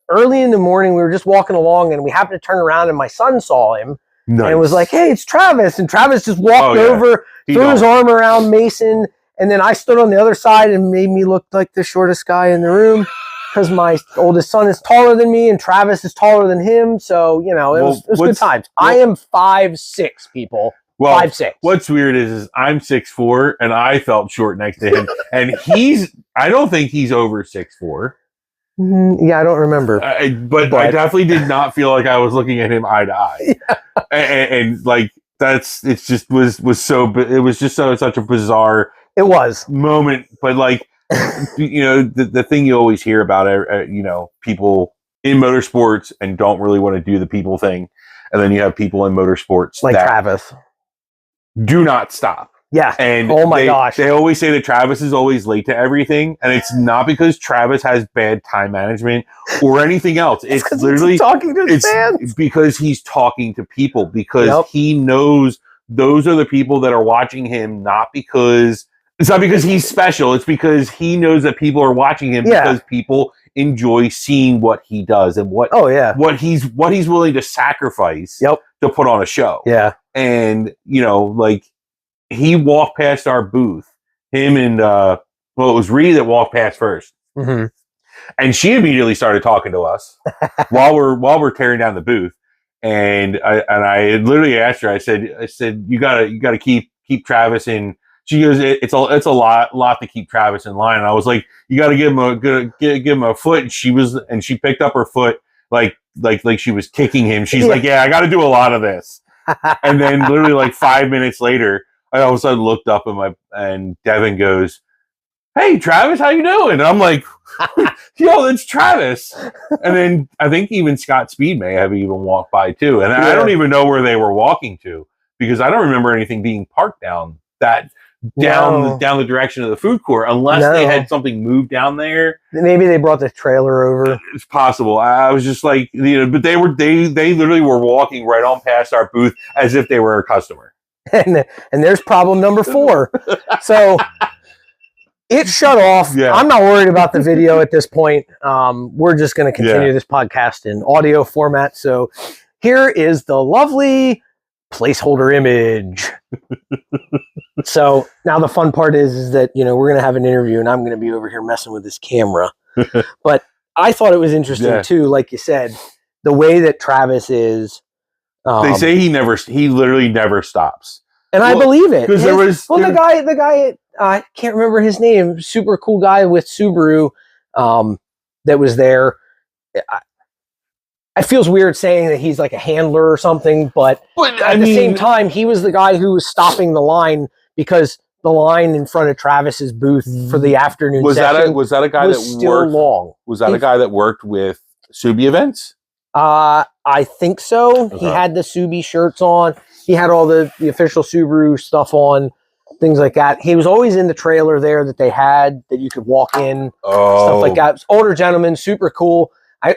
early in the morning. We were just walking along, and we happened to turn around, and my son saw him and was like, "Hey, it's Travis!" And Travis just walked over, threw his arm around Mason, And then I stood on the other side and made me look like the shortest guy in the room because my oldest son is taller than me and Travis is taller than him. So, you know, it was good times. I am 5'6", people. Well, 5'6". What's weird is I'm 6'4", and I felt short next to him. And I don't think he's over 6'4". Yeah, I don't remember. But I definitely did not feel like I was looking at him eye to eye. Yeah. And like, it was just such a bizarre moment. But like, you know, the thing you always hear about, you know, people in motorsports and don't really want to do the people thing. And then you have people in motorsports like Travis. Do not stop. Yeah. And oh my gosh. They always say that Travis is always late to everything. And it's not because Travis has bad time management or anything else. It's literally he's talking to his fans. It's because he's talking to people, because he knows those are the people that are watching him, it's not because he's special. It's because he knows that people are watching him because people enjoy seeing what he does and what he's willing to sacrifice to put on a show. Yeah. And, you know, like, he walked past our booth, him and, it was Ree that walked past first. Mm-hmm. And she immediately started talking to us while we're tearing down the booth. And I literally asked her, I said, you gotta keep Travis in. She goes, it's a lot to keep Travis in line. And I was like, you got to give him a foot. And she picked up her foot like she was kicking him. She's like, yeah, I got to do a lot of this. And then literally like 5 minutes later, I all of a sudden looked up and Devin goes, "Hey, Travis, how you doing?" And I'm like, "Yo, it's Travis." And then I think even Scott Speed may have even walked by too. And I don't even know where they were walking to, because I don't remember anything being parked down the direction of the food court, unless they had something moved down there. Maybe they brought the trailer over. It's possible. I was just like, you know, but they literally were walking right on past our booth as if they were a customer. And there's problem number 4. So it shut off. Yeah. I'm not worried about the video at this point. We're just going to continue this podcast in audio format. So here is the lovely placeholder image. So now the fun part is that, you know, we're going to have an interview and I'm going to be over here messing with this camera. But I thought it was interesting too, like you said, the way that Travis is. They say he literally never stops. And I believe it. Because the guy, I can't remember his name, super cool guy with Subaru that was there. It feels weird saying that he's like a handler or something, but at the same time, he was the guy who was stopping the line because the line in front of Travis's booth for the afternoon was session that a guy was still long. Was that a guy that worked with Subi events? I think so. Okay. He had the Subi shirts on. He had all the official Subaru stuff on, things like that. He was always in the trailer there that they had that you could walk in, stuff like that. Older gentleman, super cool.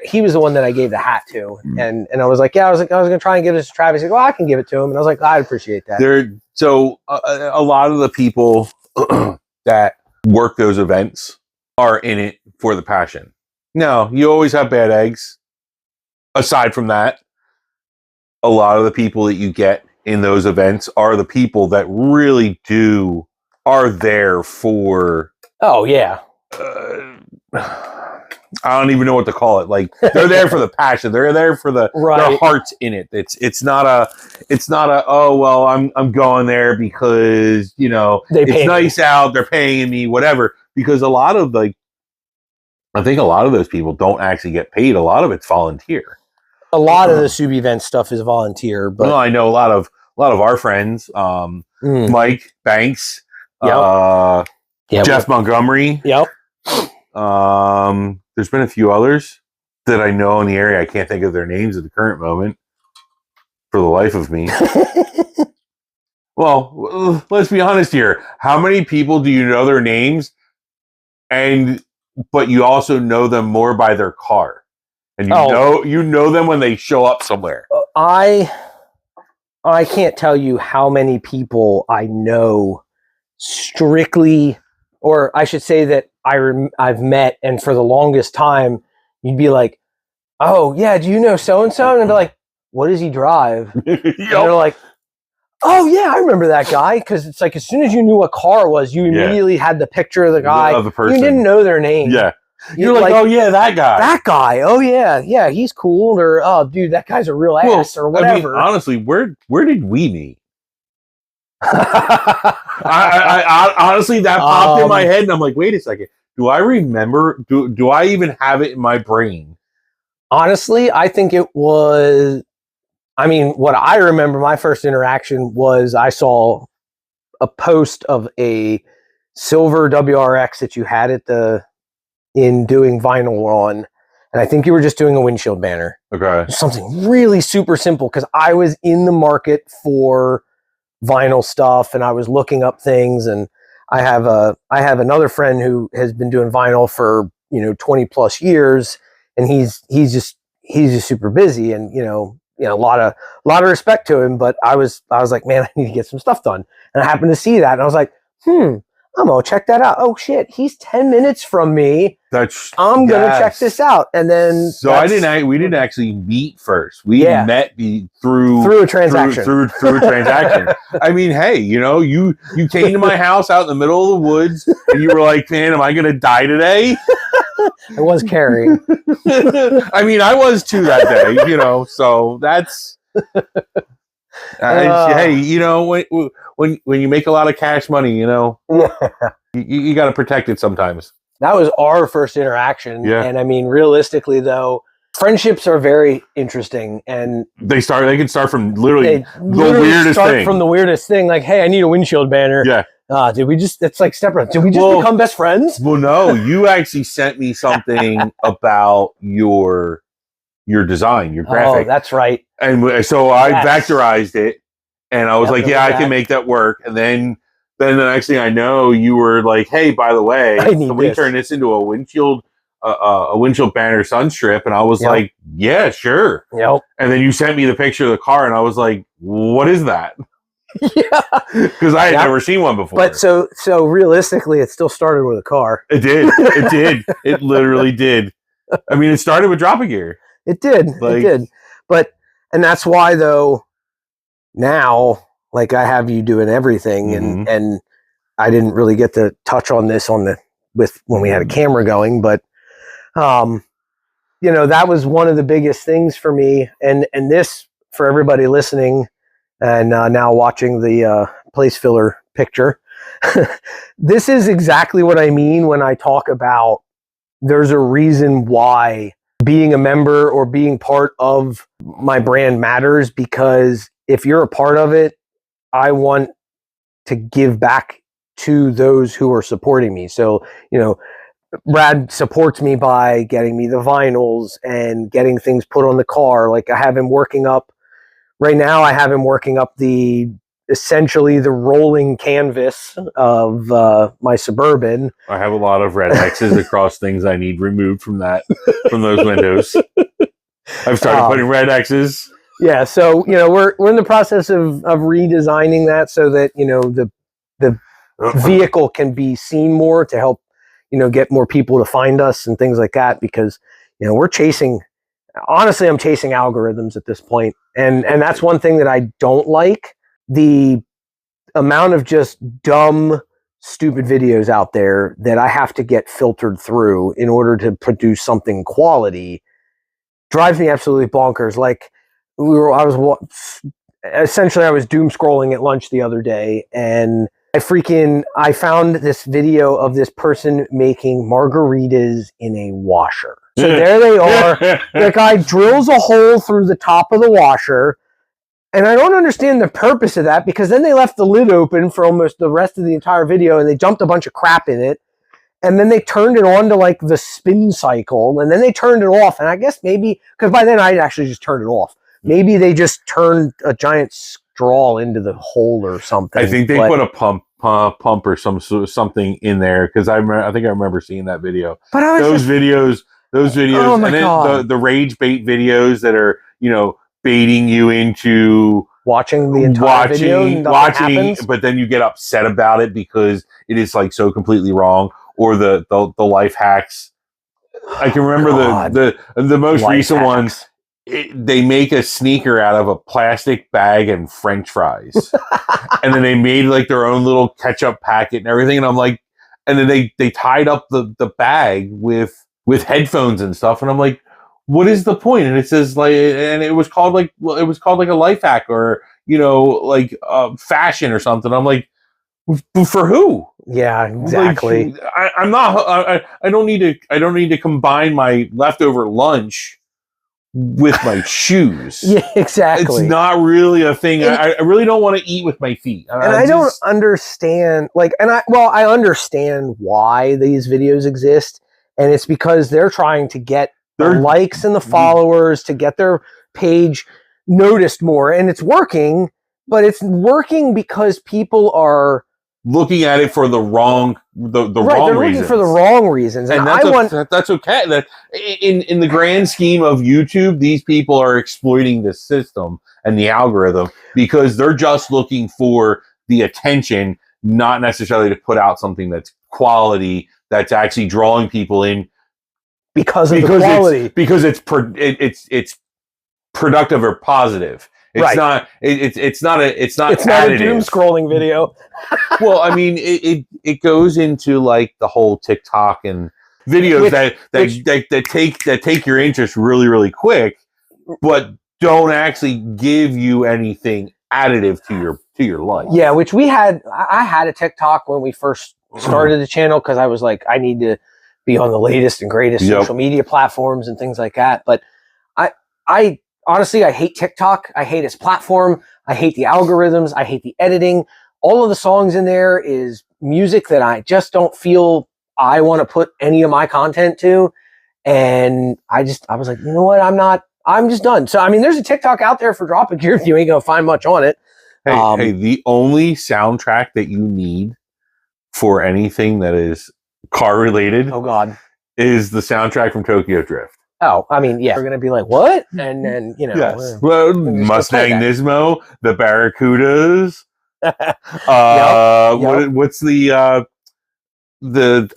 He was the one that I gave the hat to, and I was like, I was going to try and give this to Travis. He goes, I can give it to him, and I was like, I'd appreciate that. So a lot of the people that work those events are in it for the passion. No, you always have bad eggs. Aside from that, a lot of the people that you get in those events are the people that really are there for. Oh yeah. I don't even know what to call it. Like, they're there for the passion. They're there for their hearts in it. It's not a oh well, I'm going there because, you know, it's nice out, they're paying me, whatever. Because I think a lot of those people don't actually get paid. A lot of it's volunteer. A lot of the Subi event stuff is volunteer, but I know a lot of our friends, Mike Banks, Jeff Montgomery. Yep. There's been a few others that I know in the area. I can't think of their names at the current moment for the life of me. Well, let's be honest here. How many people do you know their names, but you also know them more by their car, and you know them when they show up somewhere? I can't tell you how many people I know strictly, or I should say that I've met, and for the longest time, you'd be like, "Oh yeah, do you know so and so?" And I'd be like, "What does he drive?" And they're like, Oh yeah, I remember that guy because it's like as soon as you knew what car it was, you immediately had the picture of the guy. Of the person. You didn't know their name. Yeah. You're like, oh yeah, that guy. That guy. Oh yeah, he's cool. Or oh dude, that guy's a real ass or whatever. I mean, honestly, where did we meet? I honestly, that popped in my head, and I'm like, wait a second. Do I remember? Do I even have it in my brain? Honestly, I think it was. I mean, what I remember, my first interaction was I saw a post of a silver WRX that you had in doing vinyl on, and I think you were just doing a windshield banner. Okay, something really super simple because I was in the market for vinyl stuff, and I was looking up things, and I have another friend who has been doing vinyl for 20 plus years, and he's just super busy, and a lot of respect to him, but I was like, man, I need to get some stuff done. And I happened to see that, and I was like, I'm gonna check that out. Oh shit, he's 10 minutes from me. I'm gonna check this out. And then we didn't actually meet first. We met through a transaction. Through a transaction. I mean, hey, you came to my house out in the middle of the woods, and you were like, man, am I gonna die today? I was carrying. I mean, I was too that day, so that's hey, when you make a lot of cash money, you got to protect it sometimes. That was our first interaction. Yeah. And I mean, realistically though, friendships are very interesting, and they can start from literally the weirdest thing. From the weirdest thing, like, hey, I need a windshield banner. Yeah. It's like step did we just become best friends? Well, no, you actually sent me something about your design, your graphic. Oh, that's right. And so I vectorized it, and I was like, yeah, I can make that work. And then the next thing I know, you were like, hey, by the way, can we turn this into a windshield banner sun strip? And I was like, yeah, sure. Yep. And then you sent me the picture of the car, and I was like, what is that? Yeah, because I had never seen one before. But so realistically, it still started with a car. It did. It literally did. I mean, it started with drop a gear. It did. It did. But and that's why though. Now, like I have you doing everything, and I didn't really get to touch on this when we had a camera going, but that was one of the biggest things for me, and this for everybody listening. And now watching the place filler picture, this is exactly what I mean when I talk about there's a reason why being a member or being part of my brand matters, because if you're a part of it, I want to give back to those who are supporting me. So, Brad supports me by getting me the vinyls and getting things put on the car. Like I have him working up. Right now, I have him working up essentially the rolling canvas of my Suburban. I have a lot of red X's across things I need removed from those windows. I've started putting red X's. Yeah, so we're in the process of redesigning that so that the vehicle can be seen more to help get more people to find us and things like that, because we're chasing. Honestly, I'm chasing algorithms at this point. And that's one thing that I don't like. The amount of just dumb, stupid videos out there that I have to get filtered through in order to produce something quality drives me absolutely bonkers. Like I was doom scrolling at lunch the other day, and I found this video of this person making margaritas in a washer. So there they are. The guy drills a hole through the top of the washer. And I don't understand the purpose of that, because then they left the lid open for almost the rest of the entire video, and they dumped a bunch of crap in it. And then they turned it on to like the spin cycle, and then they turned it off. And I guess maybe, because by then I actually just turned it off. Maybe they just turned a giant straw into the hole or something. I think they put a pump or something in there, because I think I remember seeing that video. But those videos, oh and then the rage bait videos that are baiting you into watching the entire video, but then you get upset about it because it is like so completely wrong. Or the life hacks. I can remember the most recent ones they make a sneaker out of a plastic bag and French fries, and then they made like their own little ketchup packet and everything. And I'm like, and then they tied up the bag with headphones and stuff. And I'm like, what is the point? And it says like, and it was called like, well, it was called like a life hack or like fashion or something. I'm like, for who? Yeah, exactly. Like, I'm not. I don't need to. I don't need to combine my leftover lunch with my shoes. Yeah, exactly. It's not really a thing. I really don't want to eat with my feet. And I don't understand, like, I understand why these videos exist, and it's because they're trying to get the likes and the followers to get their page noticed more, and it's working, but it's working because people are looking at it for the wrong wrong they're reasons. looking for the wrong reasons, and that's okay. That in the grand scheme of YouTube, these people are exploiting the system and the algorithm because they're just looking for the attention, not necessarily to put out something that's quality, that's actually drawing people in because of the quality, because it's productive or positive. It's not. It's not a doom scrolling video. Well, I mean, it goes into like the whole TikTok and videos that take your interest really, really quick, but don't actually give you anything additive to your life. Yeah, which I had a TikTok when we first started the channel because I was like, I need to be on the latest and greatest social media platforms and things like that. But I honestly, I hate TikTok. I hate its platform. I hate the algorithms. I hate the editing. All of the songs in there is music that I just don't feel I want to put any of my content to. And I was like, you know what? I'm just done. So, I mean, there's a TikTok out there for dropping gear. You ain't going to find much on it. Hey, the only soundtrack that you need for anything that is car related. Oh God. Is the soundtrack from Tokyo Drift. Oh, I mean, yeah, we're gonna be like, what? And then yes. Well, Mustang Nismo, the Barracudas. What's the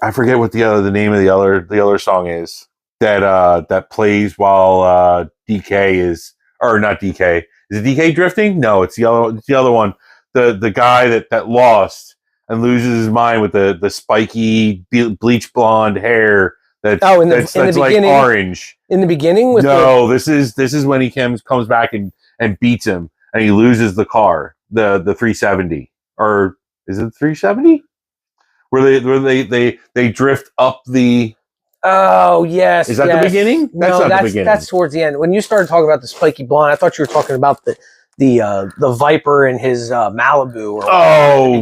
I forget what the name of the other song is that plays while DK is, or not DK. Is it DK drifting? No, it's the other one. The guy that lost and loses his mind with the spiky bleach blonde hair. That's like orange. In the beginning, this is when he comes back and beats him, and he loses the car, the 370, or is it 370? Where they drift up the. Oh yes, is that the beginning? That's not the beginning. That's towards the end. When you started talking about the spiky blonde, I thought you were talking about the Viper and his Malibu.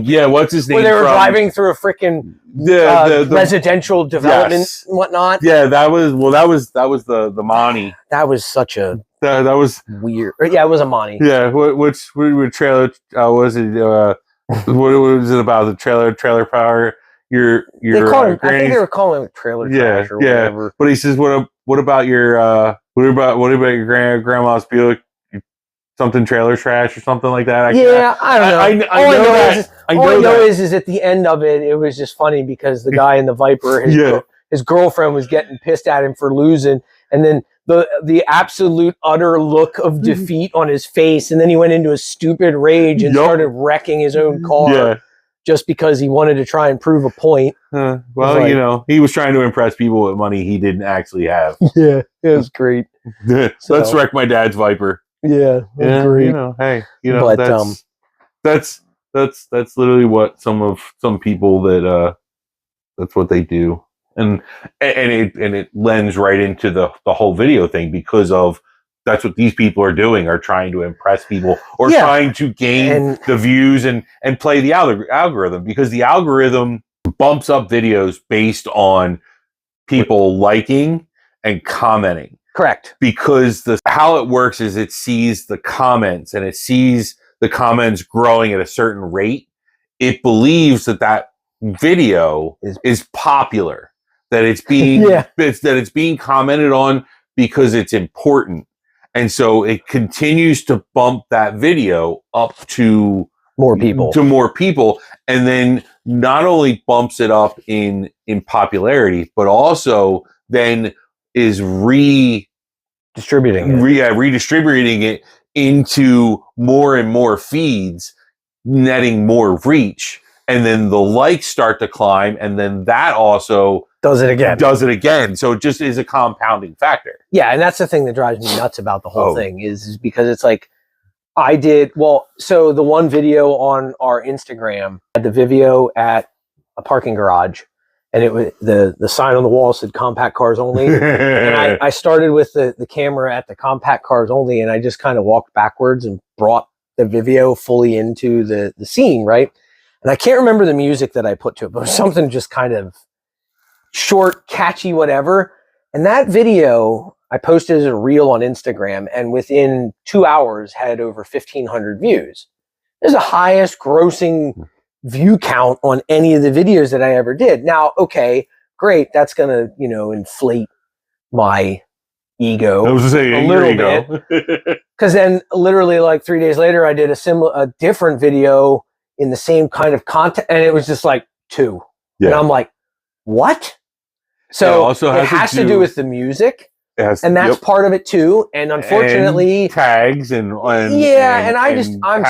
Yeah, what's his name? Where they were driving through a freaking the residential development and whatnot. Yeah, that was the Monty. That was such a that was weird. Yeah, it was a Monty. Yeah, which trailer was it? What was it about? The trailer power. I think they were calling him trailer trash or whatever. But he says, what about your grandma's Buick? Something trailer trash or something like that. I don't know. All I know is at the end of it, it was just funny because the guy in the Viper, his girlfriend was getting pissed at him for losing, and then the absolute utter look of defeat on his face, and then he went into a stupid rage and started wrecking his own car just because he wanted to try and prove a point. He was trying to impress people with money he didn't actually have. Yeah, it was great. Let's wreck my dad's Viper. Yeah, great. That's literally what some people that's what they do, and it lends right into the whole video thing because of that's what these people are doing, are trying to impress people or trying to gain the views and play the algorithm, because the algorithm bumps up videos based on people liking and commenting. Correct. Because how it works is it sees the comments, and it sees the comments growing at a certain rate. It believes that video is popular, that it's being it's being commented on because it's important. And so it continues to bump that video up to more people. And then not only bumps it up in popularity, but also then is distributing it. Redistributing it into more and more feeds, netting more reach, and then the likes start to climb, and then that also does it again. So it just is a compounding factor. Yeah, and that's the thing that drives me nuts about the whole thing is because it's like so the one video on our Instagram had the Vivio at a parking garage, and it was the sign on the wall said compact cars only. And I started with the camera at the compact cars only, and I just kind of walked backwards and brought the Vivio fully into the scene, right? And I can't remember the music that I put to it, but it was something just kind of short, catchy, whatever. And that video I posted as a reel on Instagram, and within 2 hours had over 1,500 views. It was the highest grossing view count on any of the videos that I ever did. Now, okay, great. That's going to, inflate my ego I was going to say, a little bit. Because then literally like 3 days later, I did a different video in the same kind of content, and it was just like 2. Yeah. And I'm like, what? So it has to do with the music. And that's part of it too. And unfortunately, and tags and I'm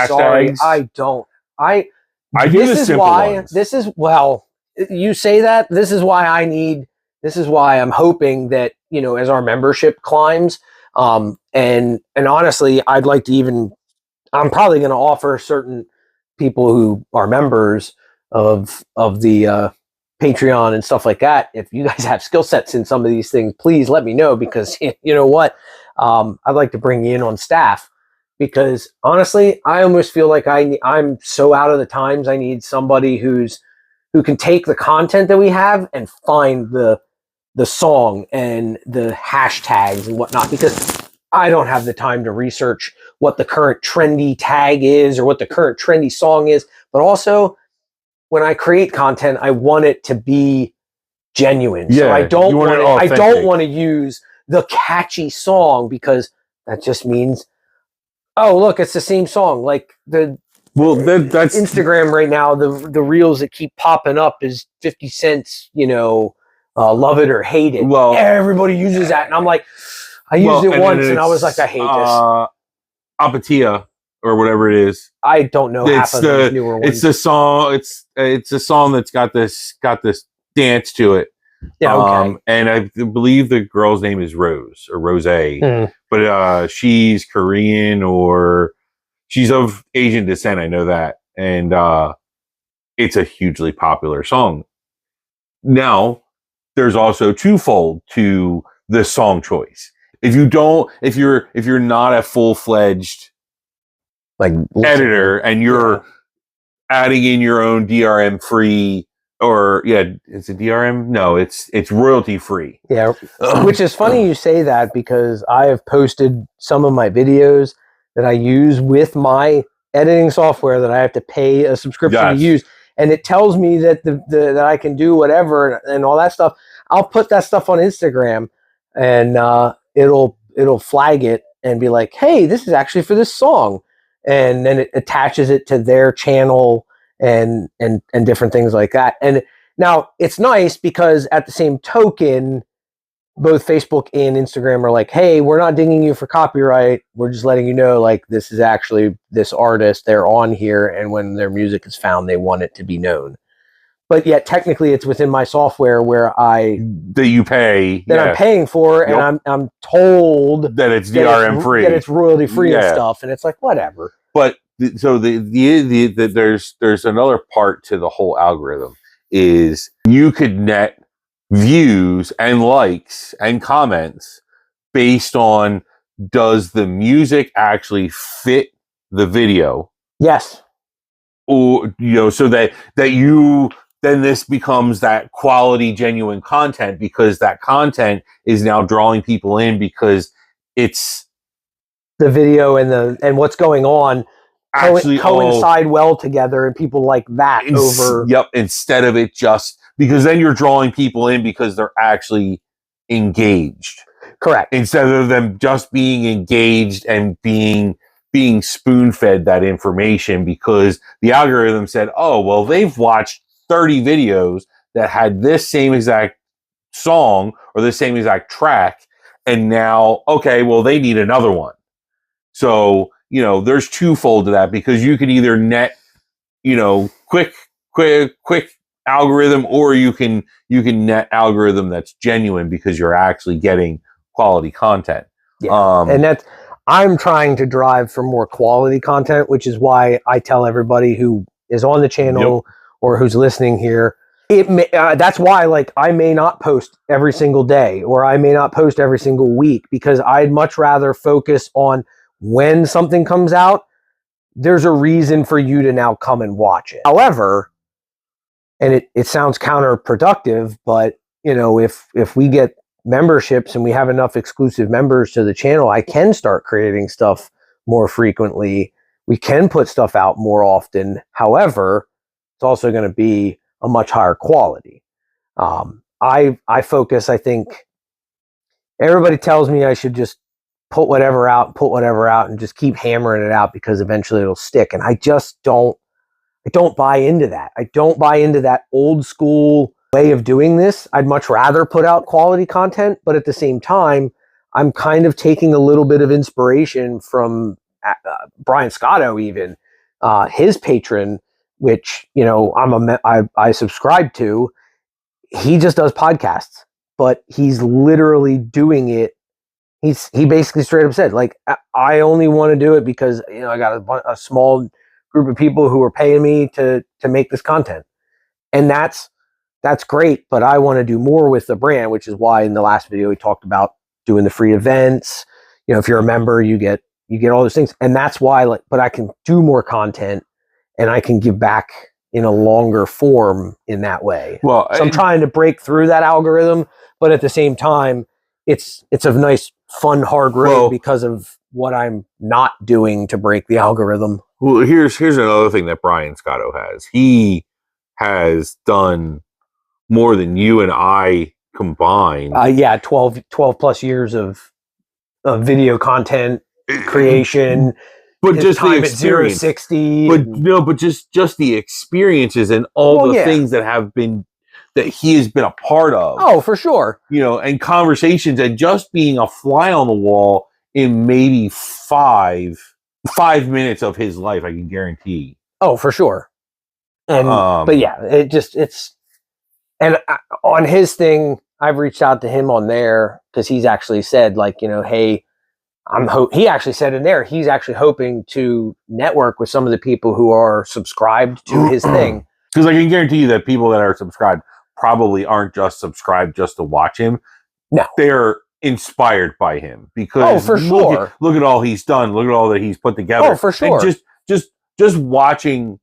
sorry. I do the simple ones. You say that. This is why I'm hoping that, as our membership climbs, and honestly, I'd like to I'm probably going to offer certain people who are members of the Patreon and stuff like that. If you guys have skill sets in some of these things, please let me know, because you know what? I'd like to bring you in on staff, because honestly, I almost feel like I'm so out of the times. I need somebody who can take the content that we have and find the song and the hashtags and whatnot, because I don't have the time to research what the current trendy tag is or what the current trendy song is. But also, when I create content, I want it to be genuine. Yeah, so I don't want to use the catchy song, because that just means, oh, look, it's the same song. Like that's Instagram right now. The reels that keep popping up is 50 Cent's, love it or hate it. Well, everybody uses that, and I'm like, I used it once, and I was like, I hate this. Apatia or whatever it is. I don't know half of those newer ones. It's a song. It's a song that's got this dance to it. Yeah. Okay. And I believe the girl's name is Rose or Rose, but she's Korean or she's of Asian descent. I know that, and it's a hugely popular song. Now, there's also twofold to the song choice. If you're not a full-fledged like editor and you're adding in your own DRM free, or is it DRM? No, it's royalty free. Yeah, which is funny you say that, because I have posted some of my videos that I use with my editing software that I have to pay a subscription to use, and it tells me that that I can do whatever and all that stuff. I'll put that stuff on Instagram, and it'll flag it and be like, hey, this is actually for this song. And then it attaches it to their channel and different things like that. And now it's nice, because at the same token, both Facebook and Instagram are like, hey, we're not dinging you for copyright. We're just letting you know, like, this is actually this artist. They're on here, and when their music is found, they want it to be known. But yet, technically, it's within my software where I'm paying for, and I'm told that it's DRM free, that it's royalty free and stuff, and it's like, whatever. But so there's another part to the whole algorithm, is you could net views and likes and comments based on, does the music actually fit the video? Yes. Or so that then this becomes that quality, genuine content, because that content is now drawing people in, because it's the video and what's going on actually coincide well together, and people like that over. Yep. Instead of it just, because then you're drawing people in because they're actually engaged. Correct. Instead of them just being engaged and being spoon-fed that information, because the algorithm said, oh, well, they've watched 30 videos that had this same exact song or the same exact track, And now, okay, well, they need another one. So, there's twofold to that, because you could either net, quick algorithm, or you can net algorithm that's genuine because you're actually getting quality content. Yeah. And I'm trying to drive for more quality content, which is why I tell everybody who is on the channel or who's listening here, that's why, like, I may not post every single day, or I may not post every single week, because I'd much rather focus on when something comes out. There's a reason for you to now come and watch it. However, and it sounds counterproductive, but if we get memberships and we have enough exclusive members to the channel, I can start creating stuff more frequently. We can put stuff out more often. However, it's also going to be a much higher quality. I focus, I think everybody tells me I should just put whatever out and just keep hammering it out because eventually it'll stick. And I just don't buy into that. I don't buy into that old school way of doing this. I'd much rather put out quality content, but at the same time, I'm kind of taking a little bit of inspiration from Brian Scotto, even his patron, which I subscribe to. He just does podcasts, but he's literally doing it. He basically straight up said, like, I only want to do it because I got a small group of people who are paying me to make this content, and that's great. But I want to do more with the brand, which is why in the last video we talked about doing the free events. If you're a member, you get all those things, and that's why. But I can do more content, and I can give back in a longer form in that way. Well, so I'm trying to break through that algorithm, but at the same time, it's a nice, fun, hard road because of what I'm not doing to break the algorithm. Well, here's another thing that Brian Scotto has. He has done more than you and I combined. 12 plus years of video content creation. But just time the experience. At 0-60. But just the experiences and all the things that he has been a part of. Oh, for sure. And conversations, and just being a fly on the wall in maybe 5 minutes of his life, I can guarantee. Oh, for sure. And but yeah, on his thing, I've reached out to him on there because he's actually said, like, hey, he actually said in there he's actually hoping to network with some of the people who are subscribed to his thing. Because I can guarantee you that people that are subscribed probably aren't just subscribed just to watch him. No, they're inspired by him because for sure. Look at all he's done. Look at all that he's put together. Oh, for sure. And just watching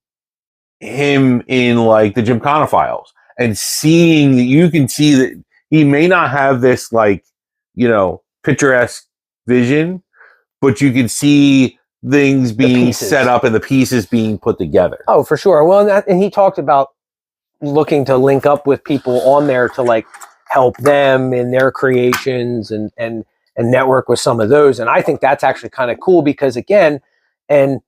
him in like the Gymkhana Files and seeing that you can see that he may not have this picturesque vision, but you can see things being set up and the pieces being put together. Oh, for sure. Well, and he talked about looking to link up with people on there to like help them in their creations and network with some of those. And I think that's actually kind of cool because, again, and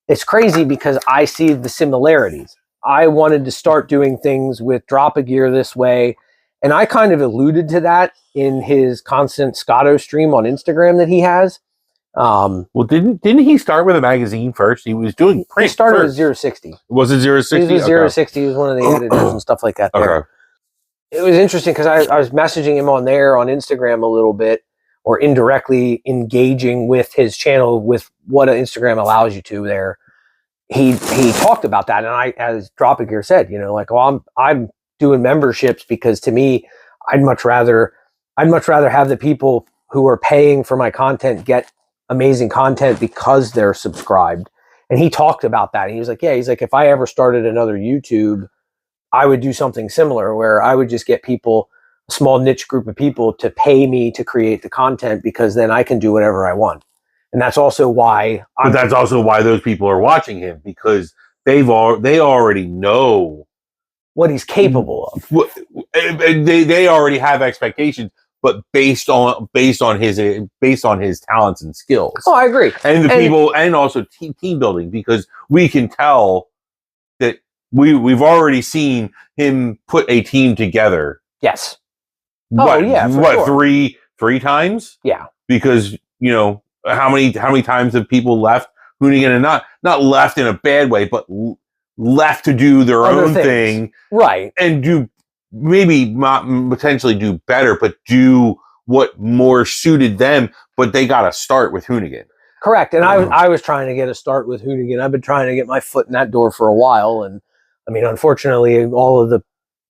it's crazy because I see the similarities. I wanted to start doing things with Drop-A-Gear this way. And I kind of alluded to that in his constant Scotto stream on Instagram that he has. Well, didn't he start with a magazine first? He was doing print. He started first. with 0-60. Was it 0-60? He was 0-60. He was one of the editors and stuff like that. There. Okay. It was interesting because I was messaging him on there on Instagram a little bit, or indirectly engaging with his channel with what Instagram allows you to there. He talked about that, and I, as Drop-A-Gear said, I'm doing memberships because to me, I'd much rather have the people who are paying for my content get amazing content because they're subscribed. And he talked about that. He was like, if I ever started another YouTube, I would do something similar where I would just get people, a small niche group of people, to pay me to create the content because then I can do whatever I want. And that's also why those people are watching him, because they already know what he's capable of. They already have expectations, but based on his talents and skills. Oh, I agree. And people, and also team building, because we can tell that we've already seen him put a team together. Yes. Sure. 3 times. Yeah. Because, you know, how many times have people left Hoonigan, and not left in a bad way, but left to do their Other own things. thing, Right? and do maybe not potentially do better, but do what more suited them. But they got to start with Hoonigan. Correct. And I was trying to get a start with Hoonigan. I've been trying to get my foot in that door for a while, and I mean, unfortunately, all of the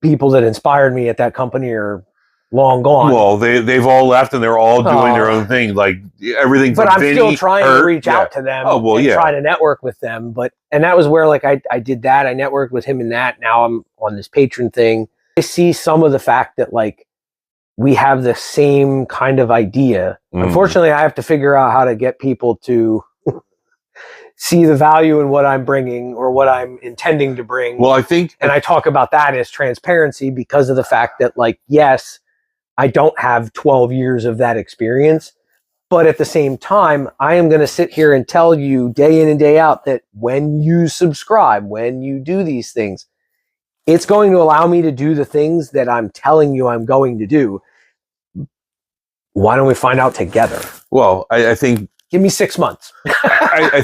people that inspired me at that company are long gone. Well, they've all left, and they're all doing their own thing, like everything. But from I'm Vinny, still trying to reach yeah. out to them and try to network with them. And that was where like I did that. I networked with him in that. Now I'm on this patron thing. I see some of the fact that like we have the same kind of idea. Unfortunately, I have to figure out how to get people to see the value in what I'm bringing or what I'm intending to bring. Well, I think, and I talk about that as transparency because of the fact that like, yes, I don't have 12 years of that experience, but at the same time, I am going to sit here and tell you day in and day out that when you subscribe, when you do these things, it's going to allow me to do the things that I'm telling you I'm going to do. Why don't we find out together? Well, I think, give me 6 months. I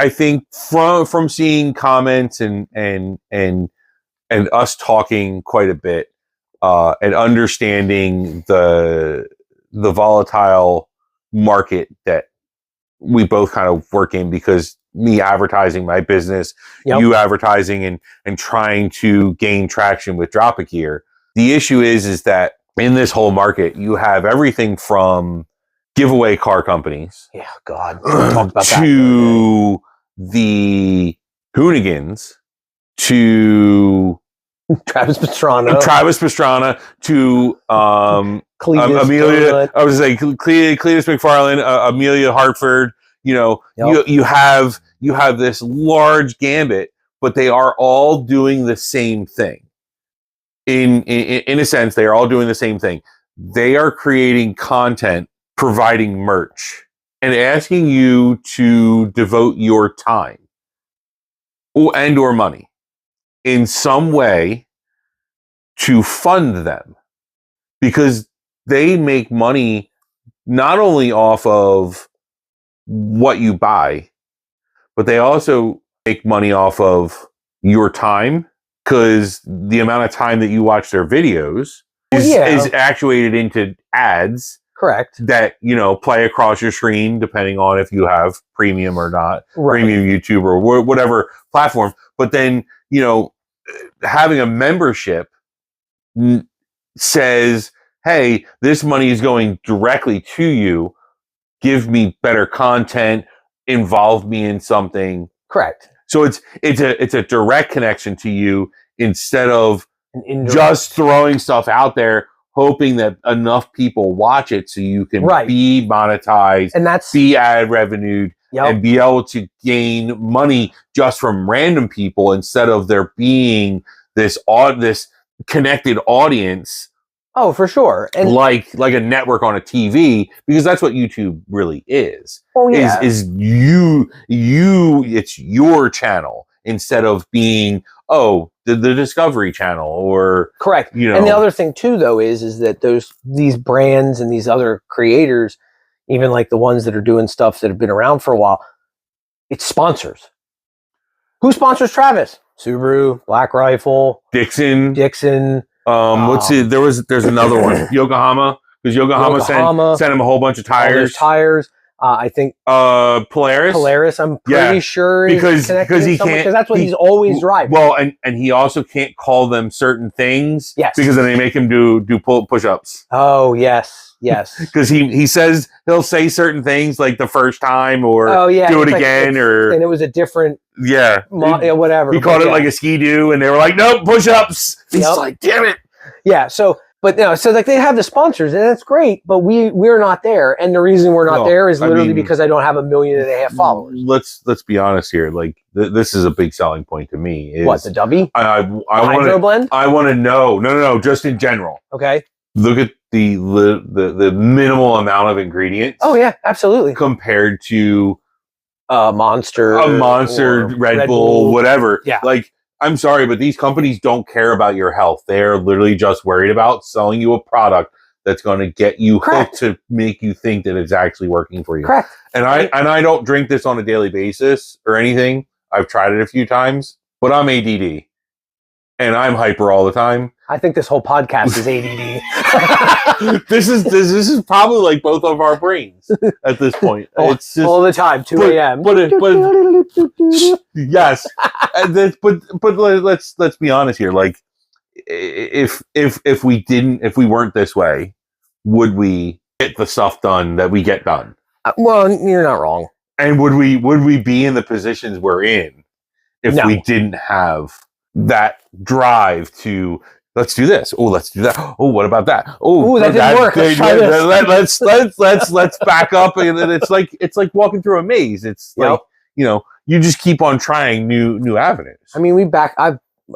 think from seeing comments and us talking quite a bit, and understanding the volatile market that we both kind of work in, because me advertising my business, you advertising and trying to gain traction with Drop a Gear. The issue is that in this whole market, you have everything from giveaway car companies. Yeah, God. Talk about to the Hoonigans, to Travis Pastrana, to Cletus, Amelia. I was like Cletus McFarland, Amelia Hartford. You know, you have this large gambit, but they are all doing the same thing. In a sense, they are all doing the same thing. They are creating content, providing merch, and asking you to devote your time or money in some way to fund them, because they make money not only off of what you buy, but they also make money off of your time, because the amount of time that you watch their videos is actuated into ads. Correct. That, you know, play across your screen depending on if you have premium or not, premium YouTube or whatever platform. But then, you know, having a membership says, hey, this money is going directly to you. Give me better content, involve me in something. Correct. So it's a direct connection to you instead of just throwing stuff out there, hoping that enough people watch it so you can be monetized, and be ad revenued, and be able to gain money just from random people instead of there being this connected audience. Oh, for sure. And like a network on a TV, because that's what YouTube really is. Oh yeah. Is it's your channel instead of being the Discovery Channel or correct. You know. And the other thing too though is that these brands and these other creators, even like the ones that are doing stuff that have been around for a while, it's sponsors. Who sponsors Travis? Subaru, Black Rifle, Dixon. Let's see. There's another one. Yokohama, because Yokohama sent him a whole bunch of tires. I think Polaris. I'm pretty sure because he can't, because that's what he's always driving. Well, and he also can't call them certain things. Yes, because then they make him do push-ups. Oh yes. Because he says he'll say certain things like the first time or do it again or and it was a different whatever. He called it like a ski-doo and they were like, nope, push-ups. He's like, damn it. Yeah. So like they have the sponsors and that's great, but we're not there. And the reason we're not there is literally because I don't have 1.5 million followers. Let's be honest here. Like this is a big selling point to me. Is what, the Dubby? I Hydro blend? I want to know. No, just in general. Okay. Look at the minimal amount of ingredients. Oh yeah, absolutely. Compared to a Monster, Red Bull, whatever. Yeah. Like, I'm sorry, but these companies don't care about your health. They're literally just worried about selling you a product that's going to get you Correct. hooked to make you think that it's actually working for you. Correct. And I don't drink this on a daily basis or anything. I've tried it a few times, but I'm ADD and I'm hyper all the time. I think this whole podcast is ADD. This is probably like both of our brains at this point. It's just all the time, 2 a.m. But yes, but let's be honest here. Like, if we weren't this way, would we get the stuff done that we get done? Well, you're not wrong. And would we be in the positions we're in if No. we didn't have that drive to let's do this? Oh, let's do that. Oh, what about that? Oh, that didn't work. Let's try this. Let's back up, and it's like walking through a maze. It's like you just keep on trying new avenues. I mean,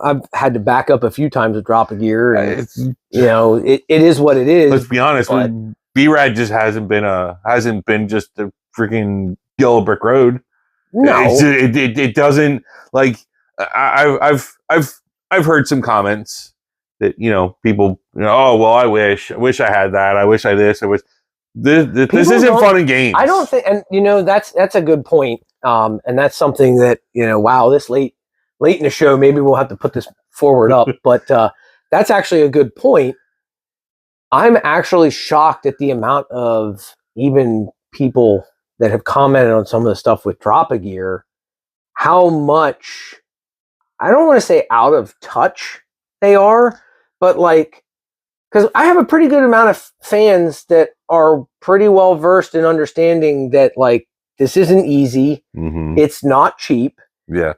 I've had to back up a few times with drop a gear, and it is what it is. Let's be honest. B-rad just hasn't been just a freaking yellow brick road. No, it doesn't like. I've heard some comments that people oh well I wish I had that, I wish I this, I wish this isn't fun and games. I don't think, and that's a good point, and that's something that wow, this late in the show maybe we'll have to put this forward up, but that's actually a good point. I'm actually shocked at the amount of even people that have commented on some of the stuff with drop a gear, how much, I don't want to say out of touch they are, but like, because I have a pretty good amount of fans that are pretty well versed in understanding that like this isn't easy, it's not cheap,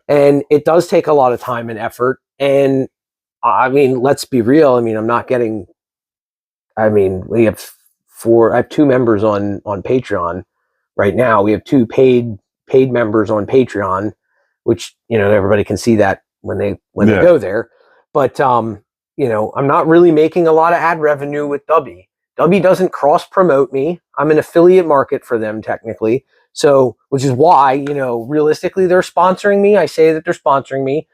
and it does take a lot of time and effort. And I mean, let's be real. I mean, we have I have 2 members on Patreon right now. We have 2 paid members on Patreon, which everybody can see that when they go there. But I'm not really making a lot of ad revenue with Dubby. Dubby doesn't cross promote me. I'm an affiliate market for them technically. So, which is why, realistically they're sponsoring me. I say that they're sponsoring me.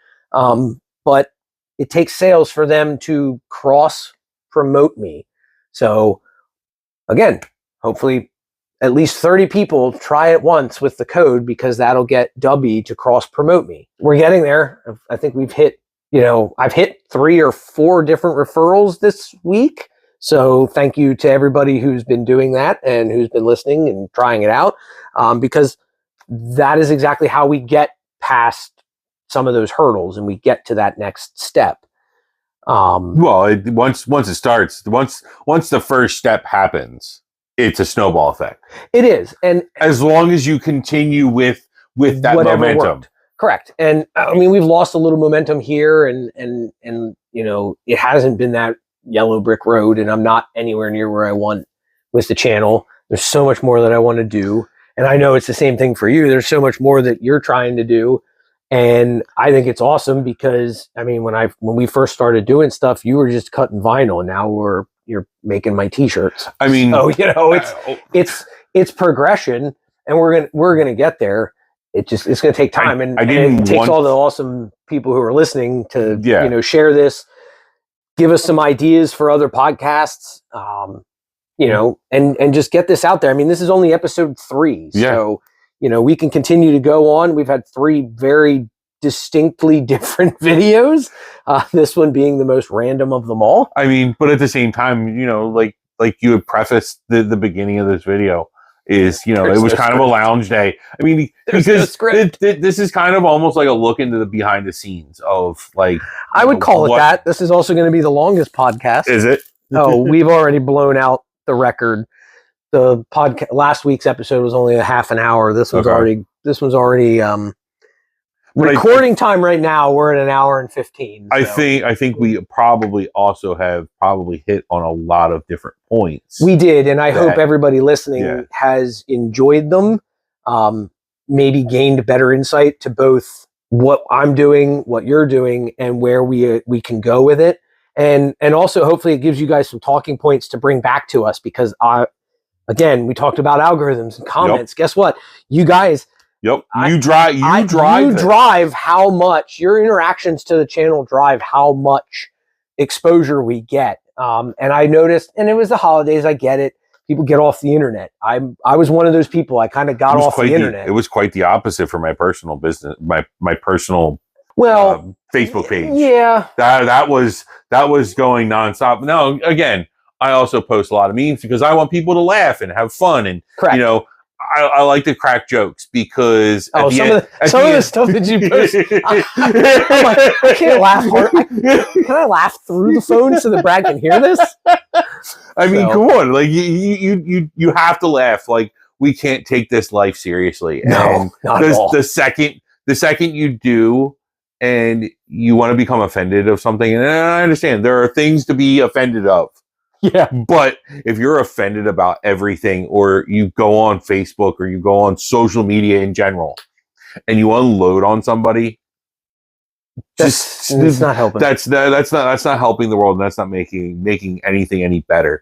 But it takes sales for them to cross promote me. So again, hopefully at least 30 people try it once with the code, because that'll get Dubby to cross promote me. We're getting there. I think we've hit, I've hit 3 or 4 different referrals this week. So thank you to everybody who's been doing that and who's been listening and trying it out, because that is exactly how we get past some of those hurdles and we get to that next step. Well, once it starts, once the first step happens, it's a snowball effect. It is, and as long as you continue with that momentum, worked. Correct. And I mean, we've lost a little momentum here, and it hasn't been that yellow brick road, and I'm not anywhere near where I want with the channel. There's so much more that I want to do, and I know it's the same thing for you. There's so much more that you're trying to do. And I think it's awesome because, I mean, when we first started doing stuff, you were just cutting vinyl, and now you're making my t-shirts. I mean, so, it's progression, and we're gonna get there. It's going to take time, and it takes all the awesome people who are listening to share this, give us some ideas for other podcasts, and just get this out there. I mean, this is only episode 3, so. We can continue to go on. We've had 3 very distinctly different videos. This one being the most random of them all. I mean, but at the same time, like you had prefaced the beginning of this video is, it was kind of a lounge day. I mean, because this is kind of almost like a look into the behind the scenes of like. I would call it that. This is also going to be the longest podcast. Is it? Oh, we've already blown out the record. The podcast last week's episode was only a half an hour. This one's already recording time right now. We're at 1 hour and 15. So. I think we probably also have hit on a lot of different points. We did, and I hope everybody listening has enjoyed them. Maybe gained better insight to both what I'm doing, what you're doing, and where we can go with it, and also hopefully it gives you guys some talking points to bring back to us, because again, we talked about algorithms and comments. Yep. Guess what? You guys. Yep. You drive how much your interactions to the channel drive how much exposure we get. And I noticed, and it was the holidays. I get it. People get off the internet. I was one of those people. I kind of got off the internet. It was quite the opposite for my personal business, my personal Facebook page. Yeah, that was going nonstop. Now, again, I also post a lot of memes because I want people to laugh and have fun, and correct. You know, I like to crack jokes because some of the stuff that you post, I'm like, I can't laugh hard. Can I laugh through the phone so that Brad can hear this? I mean, come on, like you have to laugh. Like, we can't take this life seriously. No, and not at all. The second you do, and you want to become offended of something, and I understand there are things to be offended of. Yeah. But if you're offended about everything, or you go on Facebook or you go on social media in general and you unload on somebody, it's not helping. That's not helping the world, and that's not making anything any better.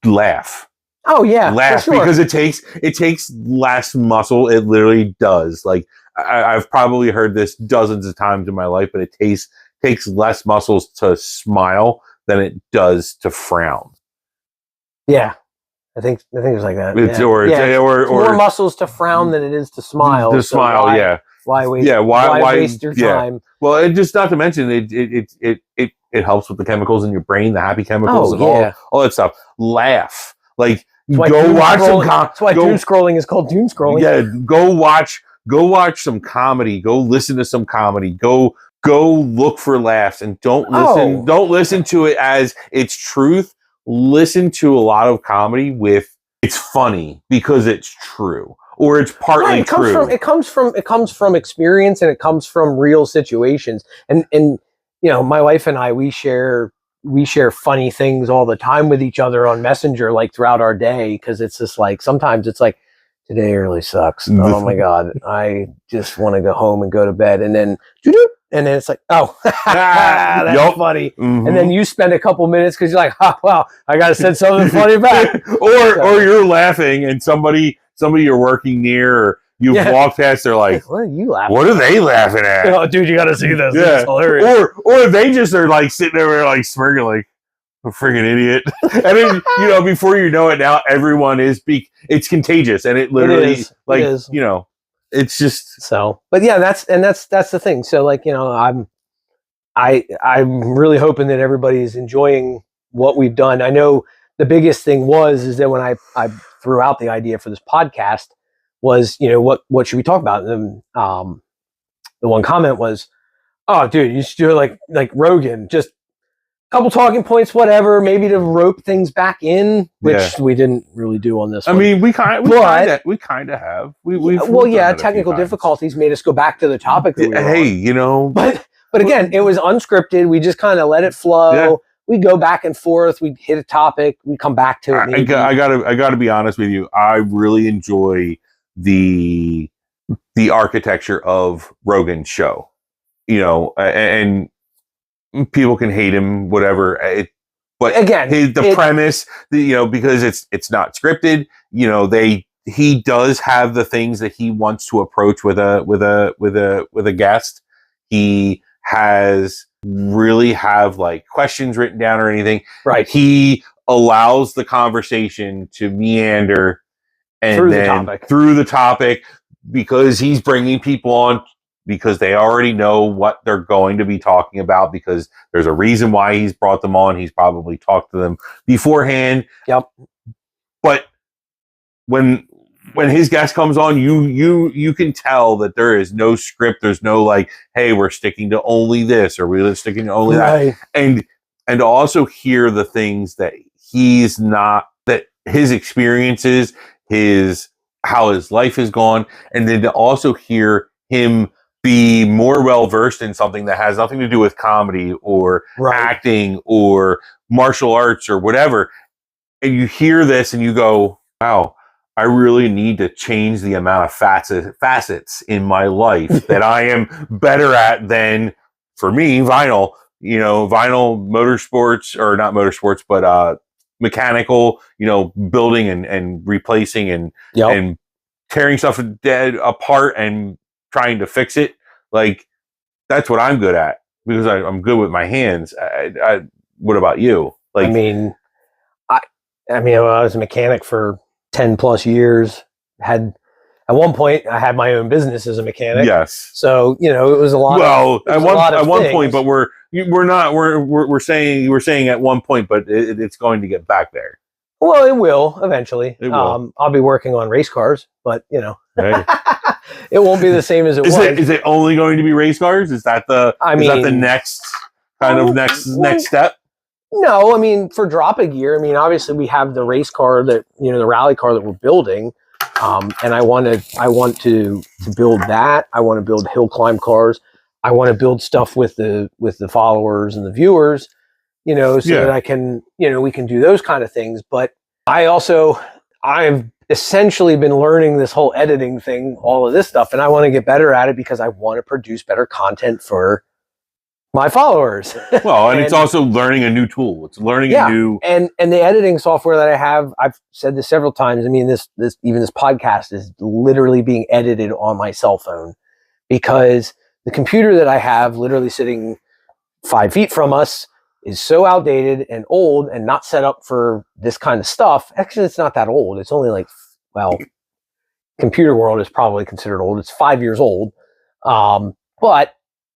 Laugh. Oh yeah. Laugh, for sure. because it takes less muscle. It literally does. Like, I've probably heard this dozens of times in my life, but it takes less muscles to smile than it does to frown. Yeah, I think it's like that. It's, yeah. Or more muscles to frown than it is to smile. To smile, yeah. Why waste? Yeah, why waste your time? Well, and just not to mention it helps with the chemicals in your brain, the happy chemicals, and all that stuff. Laugh, like, go watch some. That's why doom scrolling is called doom scrolling. Yeah, go watch some comedy. Go listen to some comedy. Go look for laughs, and don't listen to it as its truth. Listen to a lot of comedy with it's funny because it's true, or it's partly true. It comes from experience, and it comes from real situations. And you know, my wife and I, we share funny things all the time with each other on Messenger, like throughout our day, because it's just like, sometimes it's like, today really sucks. Oh my God, I just want to go home and go to bed. And then it's like, oh, that's funny. Mm-hmm. And then you spend a couple minutes because you're like, oh, wow, I got to send something funny back. or you're laughing, and somebody you're working near, or you've walked past, they're like, what are you laughing? What are they laughing at? Oh, dude, you got to see this. Yeah. This is hilarious. Or they just are like sitting there like smirking, like, a friggin' idiot. And then, you know, before you know it, now everyone is it's contagious, and it literally you know, it's just so. But yeah, that's the thing. So, like, you know, I'm really hoping that everybody is enjoying what we've done. I know the biggest thing is that when I threw out the idea for this podcast was, you know, what should we talk about? And the one comment was, oh, dude, you should do it like Rogan, just couple talking points, whatever, maybe to rope things back in, which we didn't really do on this one. I mean, we kind of have. Technical difficulties made us go back to the topic that we were on. You know. But again, it was unscripted. We just kind of let it flow. Yeah. We go back and forth. We hit a topic. We come back to it. I gotta be honest with you. I really enjoy the architecture of Rogan's show. You know, and people can hate him, whatever. But again, the premise, you know, because it's not scripted. You know, he does have the things that he wants to approach with a guest. He has really have like questions written down or anything. Right. He allows the conversation to meander and through the topic because he's bringing people on, because they already know what they're going to be talking about, because there's a reason why he's brought them on. He's probably talked to them beforehand. Yep. But when his guest comes on, you can tell that there is no script. There's no like, hey, we're sticking to only this, or we're sticking to only that. And to also hear the things that that his experiences, how his life has gone, and then to also hear him be more well-versed in something that has nothing to do with comedy or acting or martial arts or whatever. And you hear this and you go, wow, I really need to change the amount of facets in my life that I am better at than, for me, vinyl. You know, vinyl motorsports, or not motorsports, but mechanical, you know, building and replacing and tearing stuff apart and trying to fix it. Like, that's what I'm good at, because I'm good with my hands. What about you? Like, I mean, I was a mechanic for 10 plus years. At one point, I had my own business as a mechanic. yes. So, it was a lot At one point, but we're saying at one point, but it's going to get back there. Well, it will eventually. It will. I'll be working on race cars, but Hey. it won't be the same as it was. Is it only going to be race cars? Is that the next next step? No, I mean, for drop a gear, obviously we have the race car that, the rally car that we're building. And I want to build that. I want to build hill climb cars. I want to build stuff with the followers and the viewers, that I can, we can do those kind of things. But I've essentially been learning this whole editing thing, all of this stuff, and I want to get better at it because I want to produce better content for my followers. Well, and it's also learning a new tool. It's learning a new and the editing software that I have. I've said this several times. This podcast is literally being edited on my cell phone because the computer that I have, literally sitting 5 feet from us, is so outdated and old and not set up for this kind of stuff. Actually, it's not that old. It's only computer world is probably considered old. It's 5 years old, but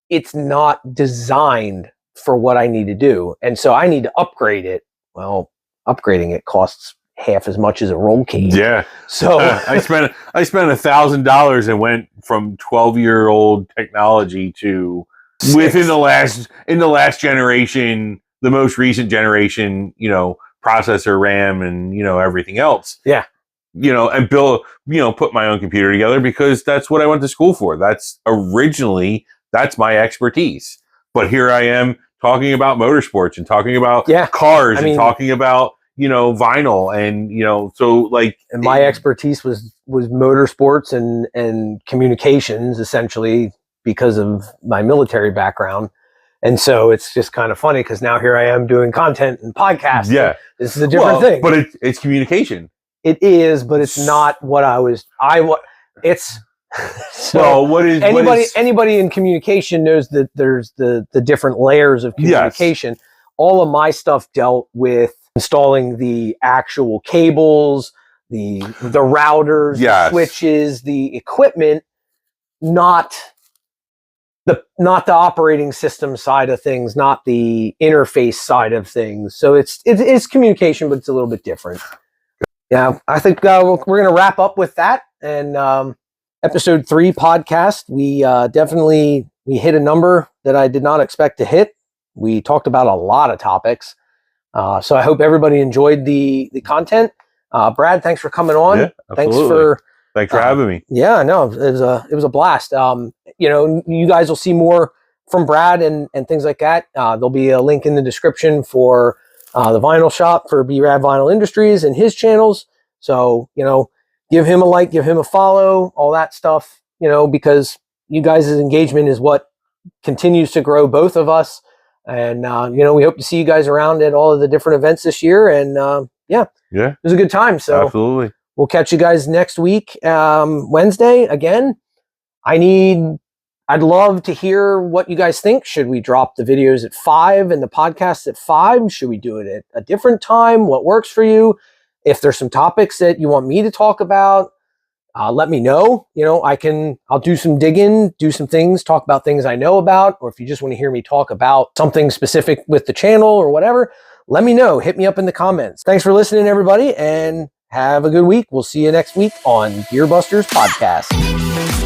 it's not designed for what I need to do. And so I need to upgrade it. Well, upgrading it costs half as much as a roll cage. Yeah. So I spent $1,000 and went from 12-year-old technology to within the last generation, the most recent generation, processor, RAM, and everything else. Yeah. And build, put my own computer together because that's what I went to school for. That's my expertise. But here I am talking about motorsports and talking about cars and talking about, vinyl and, so and my expertise was motorsports and communications, essentially, because of my military background. And so it's just kind of funny because now here I am doing content and podcasting. Yeah. This is a different thing. But it's communication. It is, but it's not what it's so anybody in communication knows that there's the different layers of communication. Yes. All of my stuff dealt with installing the actual cables, the routers, the switches, the equipment, not the operating system side of things, not the interface side of things. So it's communication, but it's a little bit different. Yeah, I think we're going to wrap up with that. And episode 3 podcast, we definitely hit a number that I did not expect to hit. We talked about a lot of topics. So I hope everybody enjoyed the content. Brad, thanks for coming on. Yeah, absolutely. Thanks for having me. Yeah, no, it was a blast. You guys will see more from Brad and things like that. There'll be a link in the description for the vinyl shop for B-rad Vinyl Industries and his channels. So, give him a like, give him a follow, all that stuff, because you guys' engagement is what continues to grow both of us. And, we hope to see you guys around at all of the different events this year. And, it was a good time. So absolutely. We'll catch you guys next week, Wednesday again. I'd love to hear what you guys think. Should we drop the videos at 5 and the podcast at 5? Should we do it at a different time? What works for you? If there's some topics that you want me to talk about, let me know. I'll do some digging, do some things, talk about things I know about, or if you just want to hear me talk about something specific with the channel or whatever, let me know. Hit me up in the comments. Thanks for listening, everybody, and have a good week. We'll see you next week on Gearbusters Podcast.